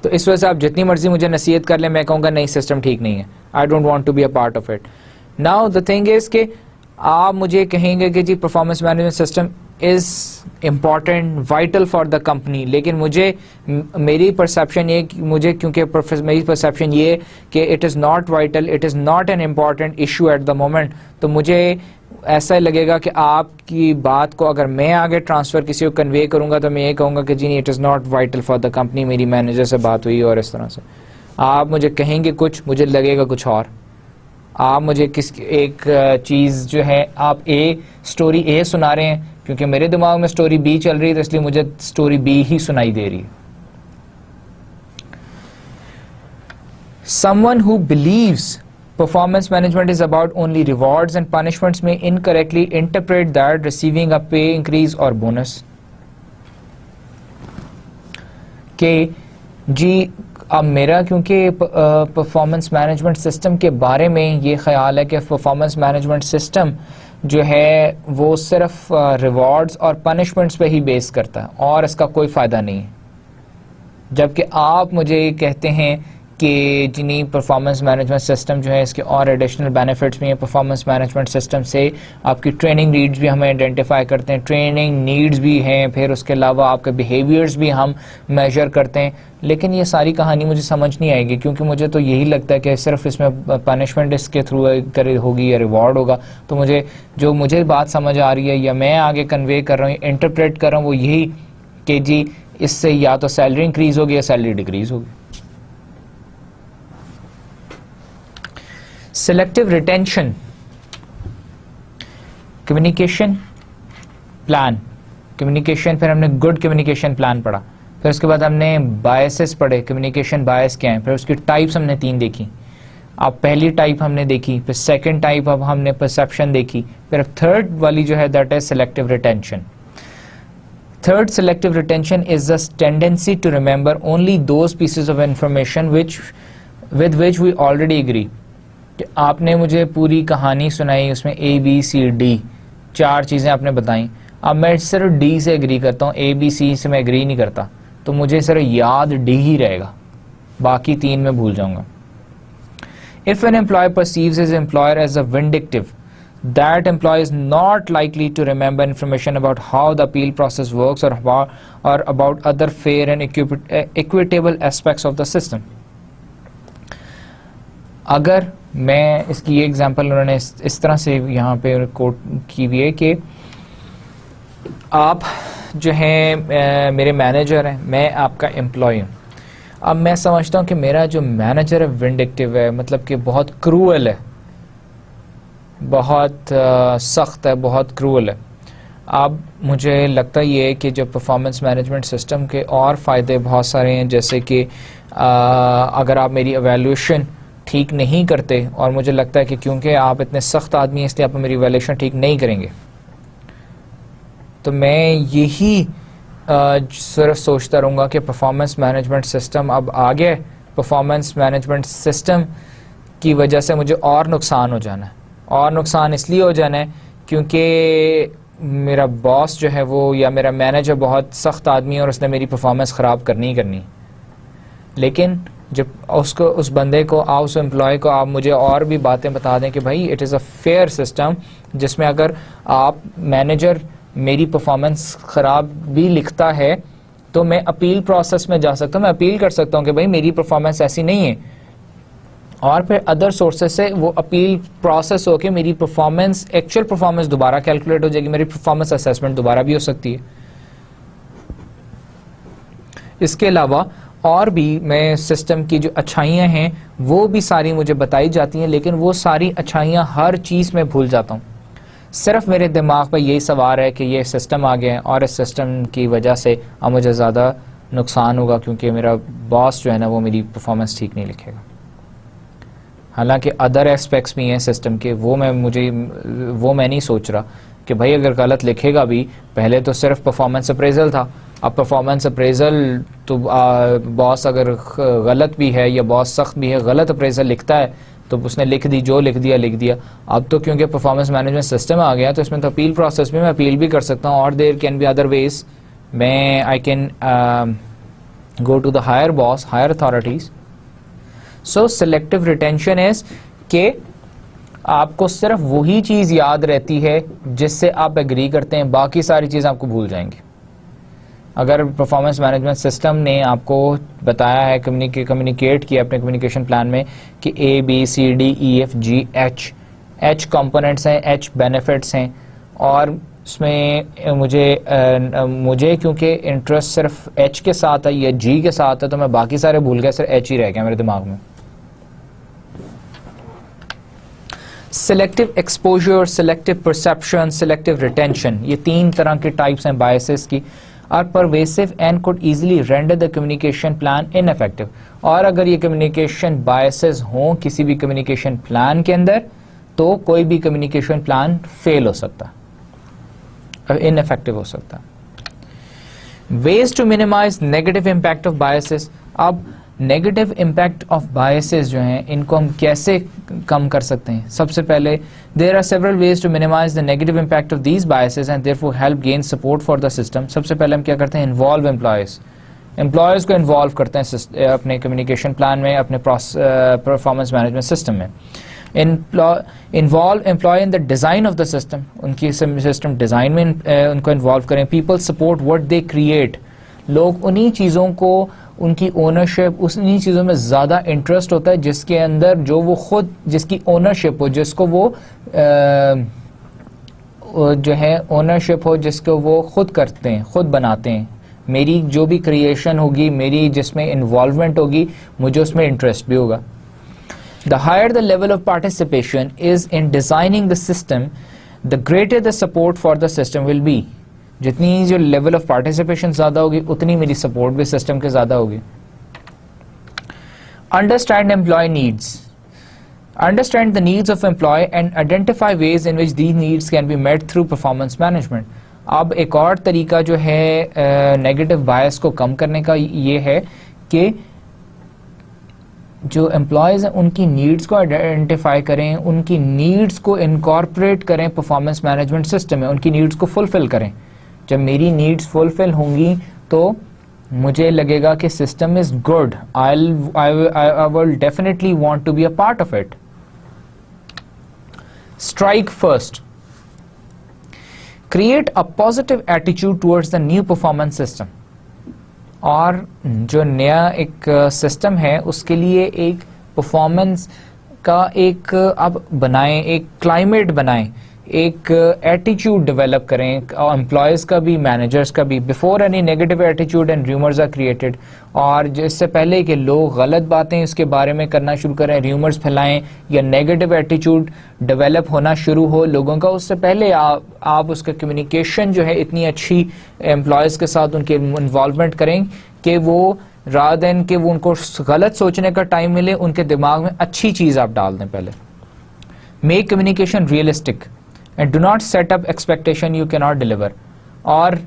तो इस वजह से आप जितनी मर्जी मुझे नसीहत कर लें, मैं कहूँगा नहीं सिस्टम ठीक नहीं है, I don't want to be a part of it. Now the thing is कि आप मुझे कहेंगे कि जी performance management system is important, vital for the company, लेकिन मेरी परसेप्शन ये, मुझे क्योंकि मेरी परसेप्शन ये कि it is not vital, it is not an important issue at the moment, तो मुझे ऐसा लगेगा कि आपकी बात को अगर मैं आगे ट्रांसफ़र किसी को कन्वे करूँगा तो मैं ये कहूँगा कि जी नहीं, it is not vital for the company, मेरी मैनेजर से बात हुई और इस तरह से आप मुझे कहेंगे कुछ, मुझे लगेगा कुछ और। आप मुझे एक चीज़ जो है, आप स्टोरी ए सुना रहे हैं, क्योंकि मेरे दिमाग में स्टोरी बी चल रही है, तो इसलिए मुझे स्टोरी बी ही सुनाई दे रही है। Someone who believes performance management is about only rewards and punishments may incorrectly interpret that receiving a pay increase or bonus के जी अब मेरा क्योंकि परफॉर्मेंस मैनेजमेंट सिस्टम के बारे में ये ख्याल है कि परफॉर्मेंस मैनेजमेंट सिस्टम जो है वो सिर्फ रिवॉर्ड्स और पनिशमेंट्स पे ही बेस करता है और इसका कोई फ़ायदा नहीं है, जबकि आप मुझे कहते हैं कि जिन्हीं परफॉर्मेंस मैनेजमेंट सिस्टम जो है इसके और एडिशनल बेनिफिट्स भी हैं। परफॉर्मेंस मैनेजमेंट सिस्टम से आपकी ट्रेनिंग नीड्स भी हमें आइडेंटिफाई करते हैं, ट्रेनिंग नीड्स भी हैं, फिर उसके अलावा आपके बिहेवियर्स भी हम मेजर करते हैं। लेकिन ये सारी कहानी मुझे समझ नहीं आएगी, क्योंकि मुझे तो यही लगता है कि सिर्फ इसमें पनिशमेंट इसके थ्रू होगी या रिवॉर्ड होगा। तो मुझे बात समझ आ रही है या मैं आगे कन्वे कर रहा हूँ, इंटरप्रेट कर रहा हूँ, वो यही कि जी इससे या तो सैलरी इंक्रीज़ होगी या सैलरी डिक्रीज़ होगी। Selective retention, communication plan, communication, फिर हमने गुड कम्युनिकेशन प्लान पढ़ा, फिर उसके बाद हमने बायसेस पढ़े, कम्युनिकेशन बायस क्या है, फिर उसकी टाइप्स हमने 3 देखी। अब पहली टाइप हमने देखी, फिर सेकंड टाइप अब हमने परसेप्शन देखी, फिर अब थर्ड वाली जो है that is selective retention. Third selective retention is the tendency to remember only those pieces of information with which we already agree. आपने मुझे पूरी कहानी सुनाई, उसमें ABCD 4 चीज़ें आपने बताई, अब मैं सिर्फ D से एग्री करता हूँ, ABC से मैं एग्री नहीं करता, तो मुझे सिर्फ याद D ही रहेगा, बाकी 3 मैं भूल जाऊंगा। If an employee perceives his employer as a vindictive, that employee is not likely to remember information about how the appeal process works or about other fair and equitable aspects of the system. अगर मैं इसकी एग्जांपल उन्होंने इस तरह से यहाँ पे कोट की हुई है कि आप जो हैं मेरे मैनेजर हैं, मैं आपका एम्प्लॉय हूँ। अब मैं समझता हूँ कि मेरा जो मैनेजर है विंडिक्टिव है, मतलब कि बहुत क्रूअल है, बहुत सख्त है, बहुत क्रूअल है। अब मुझे लगता ये है कि जो परफॉर्मेंस मैनेजमेंट सिस्टम के और फ़ायदे बहुत सारे हैं, जैसे कि अगर आप मेरी एवेल्यूशन ठीक नहीं करते, और मुझे लगता है कि क्योंकि आप इतने सख्त आदमी हैं इसलिए आप मेरी एवेल्यूशन ठीक नहीं करेंगे, तो मैं यही सिर्फ सोचता रहूँगा कि परफॉर्मेंस मैनेजमेंट सिस्टम अब आगे, परफॉर्मेंस मैनेजमेंट सिस्टम की वजह से मुझे और नुकसान हो जाना है। और नुकसान इसलिए हो जाना है क्योंकि मेरा बॉस जो है वो, या मेरा मैनेजर बहुत सख्त आदमी है और उसने मेरी परफॉर्मेंस ख़राब करनी ही करनी। लेकिन जब उस बंदे को, उस एम्प्लॉय को आप मुझे और भी बातें बता दें कि भाई it is a fair system, जिसमें अगर आप मैनेजर मेरी परफॉर्मेंस ख़राब भी लिखता है तो मैं अपील प्रोसेस में जा सकता हूँ, मैं अपील कर सकता हूँ कि भाई मेरी परफॉर्मेंस ऐसी नहीं है, और फिर अदर सोर्सेज से वो अपील प्रोसेस होकर मेरी परफॉर्मेंस, एक्चुअल परफॉर्मेंस दोबारा कैलकुलेट हो जाएगी, मेरी परफॉर्मेंस असेसमेंट दोबारा भी हो सकती है। इसके अलावा और भी मैं सिस्टम की जो अच्छाइयाँ हैं वो भी सारी मुझे बताई जाती हैं, लेकिन वो सारी अच्छाइयाँ हर चीज़ में भूल जाता हूँ। सिर्फ मेरे दिमाग पर यही सवार है कि ये सिस्टम आ गया है और इस सिस्टम की वजह से अब मुझे ज़्यादा नुकसान होगा, क्योंकि मेरा बॉस जो है ना वो मेरी परफॉर्मेंस ठीक नहीं लिखेगा। हालांकि अदर एस्पेक्ट्स भी हैं सिस्टम के, वो मैं नहीं सोच रहा कि भाई अगर गलत लिखेगा भी, पहले तो सिर्फ परफॉर्मेंस अप्रेजल था, अब परफॉर्मेंस अप्रेजल तो बॉस अगर गलत भी है या बॉस सख्त भी है, गलत अप्रेजल लिखता है तो उसने लिख दी, जो लिख दिया। अब तो क्योंकि परफॉर्मेंस मैनेजमेंट सिस्टम आ गया तो इसमें तो अपील प्रोसेस में मैं अपील भी कर सकता हूँ, और there can be other ways, मैं I can go to the higher boss, higher authorities. So selective retention is के आपको सिर्फ वही चीज़ याद रहती है जिससे आप एग्री करते हैं, बाकी सारी चीज़ आपको भूल जाएंगे। अगर परफॉर्मेंस मैनेजमेंट सिस्टम ने आपको बताया है, कम्युनिकेट किया अपने कम्युनिकेशन प्लान में कि ABCDEFGH, H कंपोनेंट्स हैं, H बेनिफिट्स हैं, और उसमें मुझे क्योंकि इंटरेस्ट सिर्फ H के साथ है या G के साथ है, तो मैं बाकी सारे भूल गया, सिर्फ H ही रह गया मेरे दिमाग में। Selective exposure, selective perception, selective retention, ये 3 तरह के टाइप्स हैं बायसेस की। Are pervasive and could easily render the communication plan ineffective. और अगर ये कम्युनिकेशन बायसेस हों किसी भी कम्युनिकेशन प्लान के अंदर, तो कोई भी कम्युनिकेशन प्लान फेल हो सकता, इनइफेक्टिव हो सकता। Ways to minimise negative impact of biases. अब नेगेटिव इम्पैक्ट ऑफ बायसेस जो हैं, इनको हम कैसे कम कर सकते हैं? सबसे पहले, there are several ways to minimise the negative impact of these biases and therefore help gain support for the system. सबसे पहले हम क्या करते हैं? इन्वॉल्व एम्प्लॉयज को इन्वॉल्व करते हैं अपने कम्युनिकेशन प्लान में, अपने परफॉर्मेंस मैनेजमेंट सिस्टम में। Involve employee in the design of the system, उनकी सिस्टम डिज़ाइन में उनको इन्वॉल्व करें। People support what they create, लोग उन्हीं चीज़ों को, उनकी ओनरशिप, उन्हीं चीज़ों में ज़्यादा इंटरेस्ट होता है जिसके अंदर जो वो खुद, जिसकी ओनरशिप हो, जिसको वो जो है ओनरशिप हो, जिसको वो खुद करते हैं, खुद बनाते हैं। मेरी जो भी क्रिएशन होगी, मेरी जिसमें इन्वॉल्वमेंट होगी, मुझे उसमें इंटरेस्ट भी होगा। The higher the level of participation is in designing the system, the greater the support for the system will be. जितनी जो लेवल ऑफ पार्टिसिपेशन ज़्यादा होगी, उतनी मेरी सपोर्ट भी सिस्टम के ज़्यादा होगी। Understand employee needs, understand the needs of employee and identify ways in which these needs can be met through performance management. अब एक और तरीका जो है नेगेटिव बायस को कम करने का, ये है कि जो एम्प्लॉयज़ हैं उनकी नीड्स को आइडेंटिफाई करें, उनकी नीड्स को इनकॉर्पोरेट करें परफॉर्मेंस मैनेजमेंट सिस्टम में, उनकी नीड्स को फुलफिल करें। जब मेरी नीड्स फुलफिल होंगी तो मुझे लगेगा कि system is good, I will definitely want to be a part of it. Strike first, create a positive attitude towards the new performance system. और जो नया एक सिस्टम है उसके लिए एक परफॉर्मेंस का एक आप बनाएं, एक क्लाइमेट बनाएं, एक एटीट्यूड डेवलप करें, एम्प्लॉयज़ का भी, मैनेजर्स का भी, before any negative attitude and rumours are created. और जिससे पहले कि लोग गलत बातें इसके बारे में करना शुरू करें, र्यूमर्स फैलाएं या नेगेटिव एटीट्यूड डेवलप होना शुरू हो लोगों का, उससे पहले आप उसका कम्युनिकेशन जो है इतनी अच्छी एम्प्लॉयज़ के साथ उनके इन्वॉल्वमेंट करें कि वो रादर देन कि वो उनको गलत सोचने का टाइम मिले, उनके दिमाग में अच्छी चीज़ आप डाल दें पहले। Make communication realistic and do not set up expectation u can not deliver. और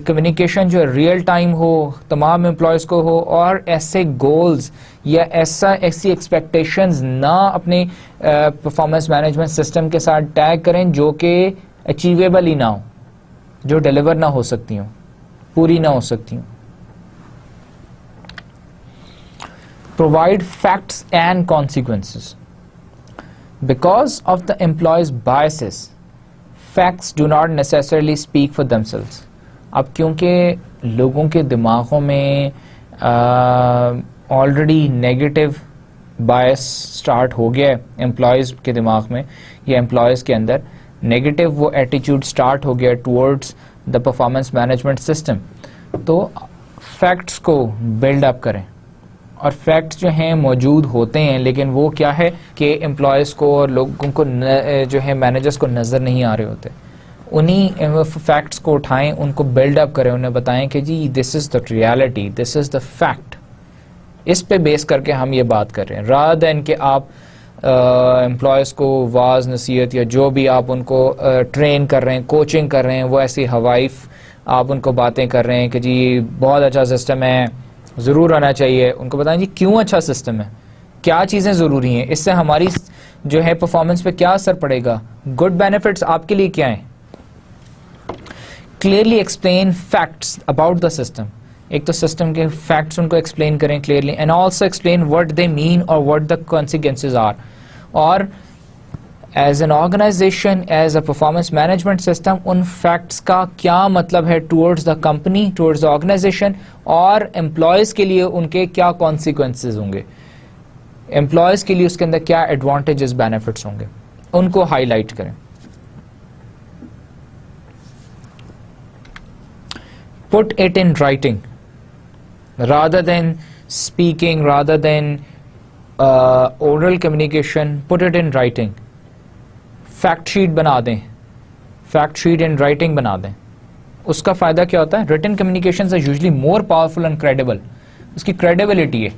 कम्युनिकेशन जो रियल टाइम हो, तमाम एम्प्लॉयज़ को हो, और ऐसे गोल्स या ऐसी एक्सपेक्टेशंस ना अपने परफॉर्मेंस मैनेजमेंट सिस्टम के साथ टैग करें जो कि अचीवेबल ही ना हो, जो डिलीवर ना हो सकती हूँ, पूरी ना हो सकती हूँ। Provide facts and consequences. Because of the employees' biases, facts do not necessarily speak for themselves. अब क्योंकि लोगों के दिमागों में ऑलरेडी नेगेटिव बायस स्टार्ट हो गया है, एम्प्लॉयज़ के दिमाग में या एम्प्लॉयज़ के अंदर नेगेटिव वो एटीट्यूड स्टार्ट हो गया towards the performance management system, तो फैक्ट्स को बिल्ड अप करें। और फैक्ट्स जो हैं मौजूद होते हैं, लेकिन वो क्या है कि एम्प्लॉयज़ को और लोगों को जो है मैनेजर्स को नज़र नहीं आ रहे होते। उन्हीं फैक्ट्स को उठाएं, उनको बिल्डअप करें, उन्हें बताएं कि जी this is the reality, this is the fact. इस पे बेस करके हम ये बात कर रहे हैं, रादर देन कि आप एम्प्लॉयज़ को वाज नसीहत या जो भी आप उनको ट्रेन कर रहे हैं, कोचिंग कर रहे हैं, वो ऐसी हवाइफ आप उनको बातें कर रहे हैं कि जी बहुत अच्छा सिस्टम है, ज़रूर आना चाहिए। उनको बताएं जी क्यों अच्छा सिस्टम है, क्या चीज़ें ज़रूरी हैं, इससे हमारी जो है परफॉर्मेंस पे क्या असर पड़ेगा, गुड बेनिफिट्स आपके लिए क्या हैं। Clearly explain facts about the system, एक तो सिस्टम के फैक्ट्स उनको एक्सप्लेन करें clearly, and also explain what they mean और व्हाट द कॉन्सिक्वेंसेज आर। और as an organisation, as a performance management system, उन फैक्ट्स का क्या मतलब है towards the company, towards the organisation, और एम्प्लॉयज़ के लिए उनके क्या कॉन्सिक्वेंसेज होंगे, एम्प्लॉयज़ के लिए उसके अंदर क्या एडवांटेजेस बेनिफिट्स होंगे, उनको हाईलाइट करें। Put it in writing rather than speaking, rather than oral communication. Put it in writing. Fact sheet बना दें, fact sheet in writing बना दें। उसका फ़ायदा क्या होता है, written communications are usually more powerful and credible. उसकी credibility है।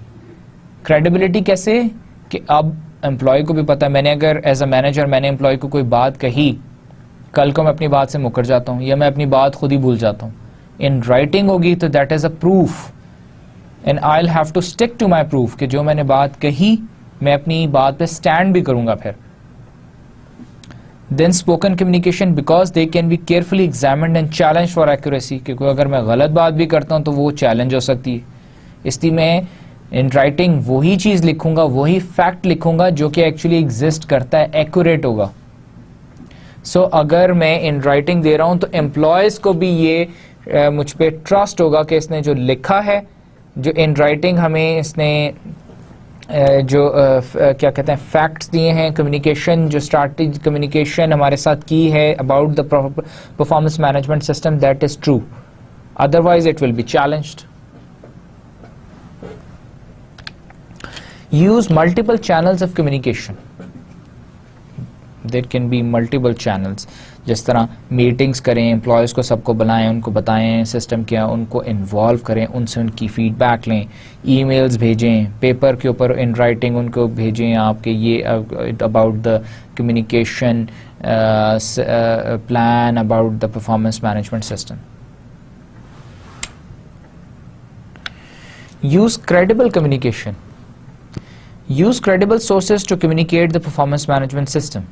credibility कैसे कि अब एम्प्लॉय को भी पता है, मैंने अगर एज अ मैनेजर मैंने एम्प्लॉय को कोई बात कही, कल को मैं अपनी बात से मुकर जाता हूँ या मैं अपनी बात खुद ही भूल जाता हूँ, इन राइटिंग होगी तो that is a proof, and I will have to stick to my proof कि जो मैंने बात कही मैं अपनी बात पे स्टैंड भी करूंगा। फिर then spoken communication, because they can be carefully examined and challenge for accuracy, क्योंकि अगर मैं गलत बात भी करता हूं तो वो चैलेंज हो सकती है। इसलिए मैं इन राइटिंग वही चीज लिखूंगा, वही फैक्ट लिखूंगा जो कि एक्चुअली एग्जिस्ट करता है, एक्यूरेट होगा। सो अगर मैं इन राइटिंग दे रहा हूं तो एम्प्लॉयज को भी ये मुझ पे ट्रस्ट होगा कि इसने जो लिखा है, जो इन राइटिंग हमें इसने जो क्या कहते हैं फैक्ट्स दिए हैं, कम्युनिकेशन जो स्ट्रैटेजी कम्युनिकेशन हमारे साथ की है about the performance management system, that is true, otherwise it will be challenged. Use multiple channels of communication, there can be multiple channels, जिस तरह मीटिंग्स करें, एम्प्लॉयज़ को सबको बुलाएं, उनको बताएं सिस्टम क्या, उनको इन्वॉल्व करें, उनसे उनकी फीडबैक लें, ईमेल्स भेजें, पेपर के ऊपर इन राइटिंग उनको भेजें आपके ये about the communication plan, about the performance management system. Use credible communication, use credible sources to communicate the performance management system,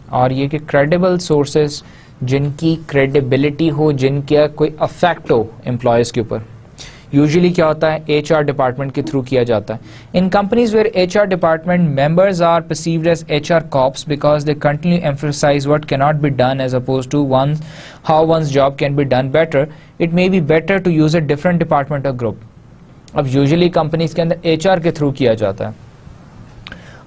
और ये कि क्रेडिबल सोर्सेज जिनकी क्रेडिबिलिटी हो, जिनका कोई अफेक्ट हो एम्प्लॉयज़ के ऊपर। यूजुअली क्या होता है, एचआर डिपार्टमेंट के थ्रू किया जाता है। In companies where HR department members are perceived as HR cops because they continue emphasise what can not be done as oppose to one how one's job can be done better, it may be better to use a different department or group. अब यूजुअली कंपनीज के अंदर एचआर के थ्रू किया जाता है।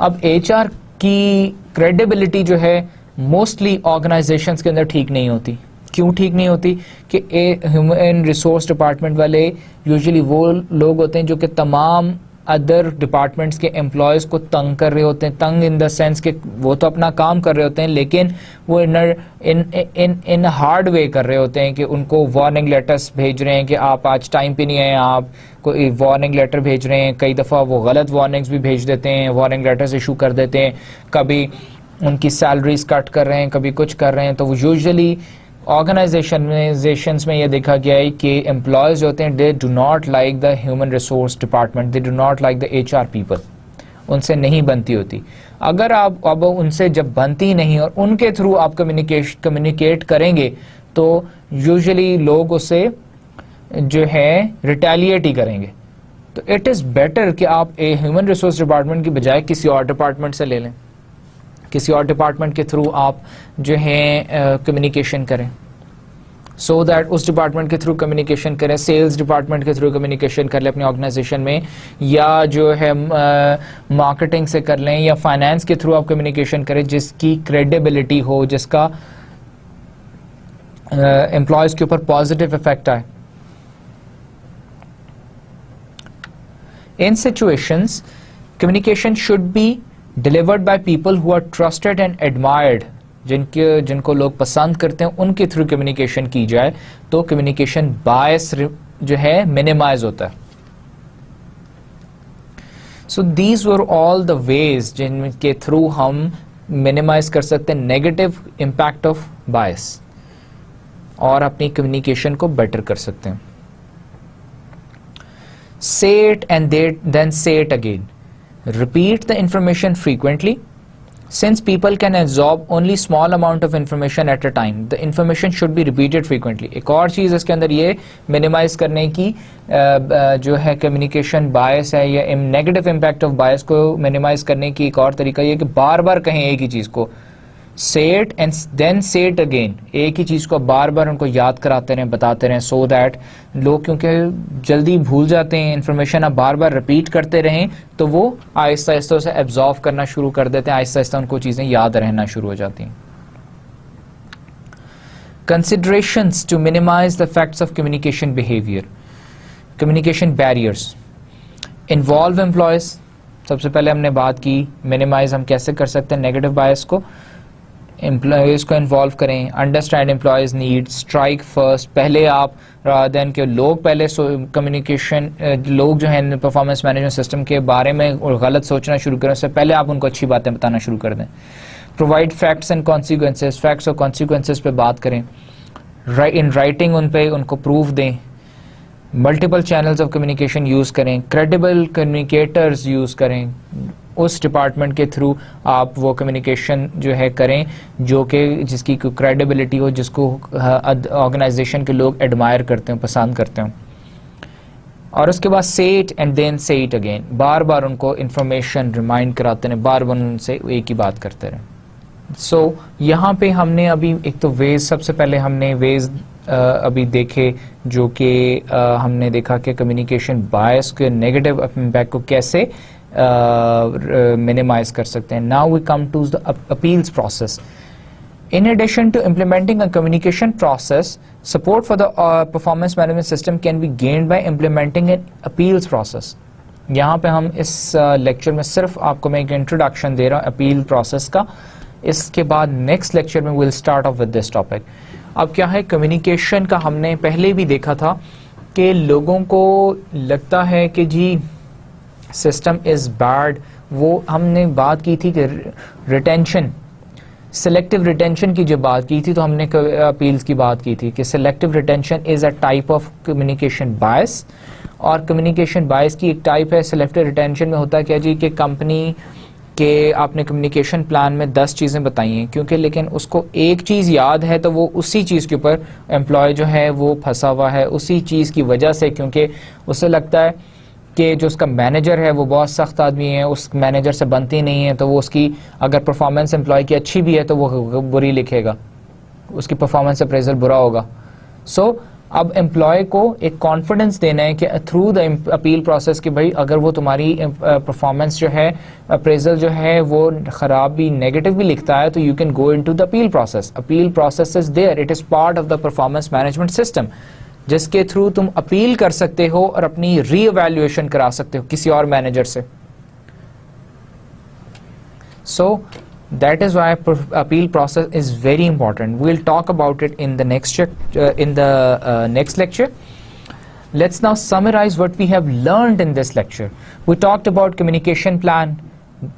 अब एचआर की क्रेडिबिलिटी जो है मोस्टली ऑर्गेनाइजेशंस के अंदर ठीक नहीं होती। क्यों ठीक नहीं होती कि ह्यूमन रिसोर्स डिपार्टमेंट वाले यूजुअली वो लोग होते हैं जो कि तमाम अदर डिपार्टमेंट्स के एम्प्लॉयज़ को तंग कर रहे होते हैं, तंग इन द सेंस कि वो तो अपना काम कर रहे होते हैं लेकिन वो इन हार्ड वे कर रहे होते हैं कि उनको वार्निंग लेटर्स भेज रहे हैं कि आप आज टाइम पे नहीं आए, आप कोई वार्निंग लेटर भेज रहे हैं, कई दफ़ा वो गलत वार्निंग्स भी भेज देते हैं, वार्निंग लेटर्स इशू कर देते हैं, कभी उनकी सैलरीज कट कर रहे हैं, कभी कुछ कर रहे हैं। तो वो यूजुअली ऑर्गेनाइजेशंस में ये देखा गया है कि एम्प्लॉयज़ जो होते हैं they do not like the human resource department, they do not like the HR people, उनसे नहीं बनती होती। अगर आप अब उनसे जब बनती नहीं और उनके थ्रू आप कम्युनिकेट करेंगे तो यूजुअली लोग उससे जो है रिटेलिएट ही करेंगे। तो इट इज़ बेटर कि आप ए ह्यूमन रिसोर्स डिपार्टमेंट की बजाय किसी और डिपार्टमेंट से ले लें, किसी और डिपार्टमेंट के थ्रू आप जो है कम्युनिकेशन करें, सो दैट उस डिपार्टमेंट के थ्रू कम्युनिकेशन करें, सेल्स डिपार्टमेंट के थ्रू कम्युनिकेशन कर लें अपनी ऑर्गेनाइजेशन में, या जो है मार्केटिंग से कर लें, या फाइनेंस के थ्रू आप कम्युनिकेशन करें जिसकी क्रेडिबिलिटी हो, जिसका एम्प्लॉयज़ के ऊपर पॉजिटिव इफेक्ट आए। In situations, communication should be delivered by people who are trusted and admired, जिनको लोग पसंद करते हैं उनके थ्रू कम्युनिकेशन की जाए तो कम्युनिकेशन बायस जो है मिनिमाइज होता है। So these were all the ways जिनके थ्रू हम मिनिमाइज कर सकते हैं नेगेटिव इम्पैक्ट ऑफ बायस और अपनी कम्युनिकेशन को बेटर कर सकते हैं। Say it and then say it again. repeat the information frequently. Since people can absorb only small amount of information at a time, the information should be repeated frequently. एक और चीज़ इसके अंदर ये मिनिमाइज करने की जो है कम्युनिकेशन बायस है या नेगेटिव इम्पैक्ट ऑफ बायस को मिनिमाइज करने की एक और तरीका ये कि बार बार कहें एक ही चीज़ को, say it and then say it again, एक ही चीज़ को बार बार उनको याद कराते रहें, बताते रहें, so that लोग क्योंकि जल्दी भूल जाते हैं इन्फॉर्मेशन, आप बार बार रिपीट करते रहें तो वो आहिस्ता आहिस्ता उसे एब्जॉर्व करना शुरू कर देते हैं, आहिस्ता आहिस्ता उनको चीज़ें याद रहना शुरू हो जाती हैं. Considerations to minimize the effects of communication behavior. Communication barriers. Involve employees. सबसे पहले हमने बात की मिनिमाइज हम कैसे कर सकते हैं नेगेटिव बायस को. एम्प्लॉयज़ को इन्वॉल्व करें, understand employees need, strike first, पहले आप देन के लोग पहले कम्युनिकेशन लोग जो हैं परफॉर्मेंस मैनेजमेंट सिस्टम के बारे में गलत सोचना शुरू करें, उससे पहले आप उनको अच्छी बातें बताना शुरू कर दें. Provide facts and consequences, facts और कॉन्सिक्वेंसेस पे बात करें, इन राइटिंग उन पे उनको प्रूफ दें. Multiple channels of communication use करें, क्रेडिबल कम्युनिकेटर्स यूज़ करें, उस डिपार्टमेंट के थ्रू आप वो कम्युनिकेशन जो है करें जो कि जिसकी क्रेडिबिलिटी हो, जिसको ऑर्गेनाइजेशन के लोग एडमायर करते हो, पसंद करते हो. और उसके बाद से इट एंड देन से इट अगेन, बार बार उनको इंफॉर्मेशन रिमाइंड कराते रहें, बार बार उनसे एक ही बात करते रहें. सो यहाँ पे हमने अभी एक तो वेज, सबसे पहले हमने वेज अभी देखे जो कि हमने देखा कि कम्युनिकेशन बायस के नेगेटिव इम्पैक्ट को कैसे minimize कर सकते हैं. Now we come to the appeals process. In addition to implementing a communication process, support for the performance management system can be gained by implementing an appeals process. यहाँ पे हम इस लेक्चर में सिर्फ आपको मैं एक इंट्रोडक्शन दे रहा हूँ अपील प्रोसेस का. इसके बाद नेक्स्ट लेक्चर में will start of with this topic. अब क्या है, कम्युनिकेशन का हमने पहले भी देखा था कि लोगों को लगता है कि जी सिस्टम इज़ बैड. वो हमने बात की थी कि रिटेंशन, सिलेक्टिव रिटेंशन की जो बात की थी, तो हमने अपील्स की बात की थी कि selective retention is a type of communication bias. और कम्युनिकेशन बायस की एक टाइप है. सिलेक्टिव रिटेंशन में होता है क्या जी कि कंपनी के आपने कम्युनिकेशन प्लान में 10 चीज़ें बताई हैं, क्योंकि लेकिन उसको एक चीज़ याद है तो वो उसी चीज़ के ऊपर एम्प्लॉय जो है वो फंसा हुआ है उसी चीज़ की वजह से, क्योंकि उसे लगता है कि जो उसका मैनेजर है वो बहुत सख्त आदमी है, उस मैनेजर से बनती नहीं है, तो वो उसकी अगर परफॉर्मेंस एम्प्लॉय की अच्छी भी है तो वो बुरी लिखेगा, उसकी परफॉर्मेंस अप्रेजल बुरा होगा. सो अब एम्प्लॉय को एक कॉन्फिडेंस देना है कि थ्रू द अपील प्रोसेस कि भाई अगर वो तुम्हारी परफॉर्मेंस जो है अप्रेजल जो है वो ख़राब भी नेगेटिव भी लिखता है तो you can go into the appeal process. Appeal process is there, it is part of the performance management system, जिसके थ्रू तुम अपील कर सकते हो और अपनी री इवैल्यूएशन करा सकते हो किसी और मैनेजर से. सो that is why appeal process is very important. We'll talk about it in the next lecture. Let's now summarize what we have learned in this lecture. We talked about communication plan,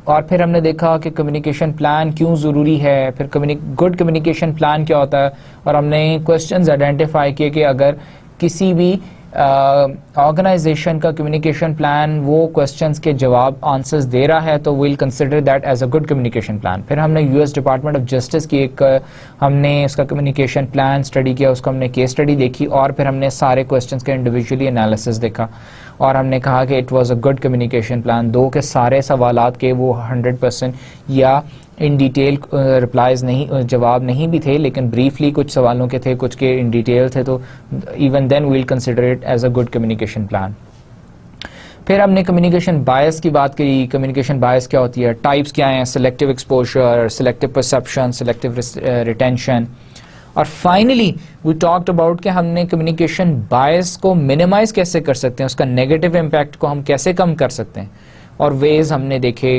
और फिर हमने देखा कि कम्युनिकेशन प्लान क्यों ज़रूरी है, फिर गुड कम्युनिकेशन प्लान क्या होता है, और हमने क्वेश्चंस आइडेंटिफाई किए कि अगर किसी भी ऑर्गेनाइजेशन का कम्युनिकेशन प्लान वो क्वेश्चंस के जवाब आंसर्स दे रहा है तो will consider that as a good communication plan. फिर हमने यूएस डिपार्टमेंट ऑफ जस्टिस की एक हमने उसका कम्युनिकेशन प्लान स्टडी किया, उसको हमने केस स्टडी देखी, और फिर हमने सारे क्वेश्चंस के इंडिविजुअली एनालिसिस देखा और हमने कहा कि it was a good communication plan. दो के सारे सवालात के वो 100% या इन डिटेल रिप्लाईज नहीं, जवाब नहीं भी थे, लेकिन ब्रीफली कुछ सवालों के थे, कुछ के इन डिटेल थे, तो even then we'll consider it as a good communication plan. फिर हमने कम्युनिकेशन बायस की बात करी. कम्युनिकेशन बायस क्या होती है, टाइप्स क्या हैं, selective exposure, selective perception, selective retention. और फाइनली वी टॉक्ड अबाउट कि हमने कम्युनिकेशन बायस को मिनिमाइज कैसे कर सकते हैं, उसका नेगेटिव इम्पैक्ट को हम कैसे कम कर सकते हैं. और वेज हमने देखे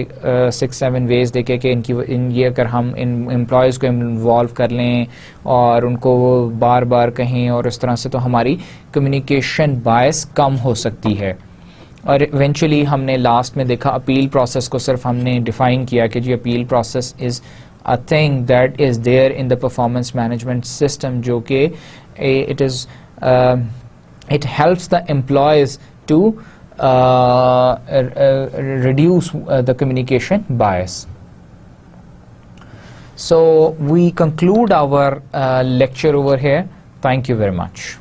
6-7 वेज देखे कि ये अगर हम इन एम्प्लॉयज़ को इन्वॉल्व कर लें और उनको बार बार कहें और इस तरह से, तो हमारी कम्युनिकेशन बायस कम हो सकती है. और इवेंचुअली हमने लास्ट में देखा अपील प्रोसेस को सिर्फ हमने डिफ़ाइन किया कि जी appeal process is a thing that is there in the performance management system, जो कि it helps the employees to reduce the communication bias. So we conclude our lecture over here. Thank you very much.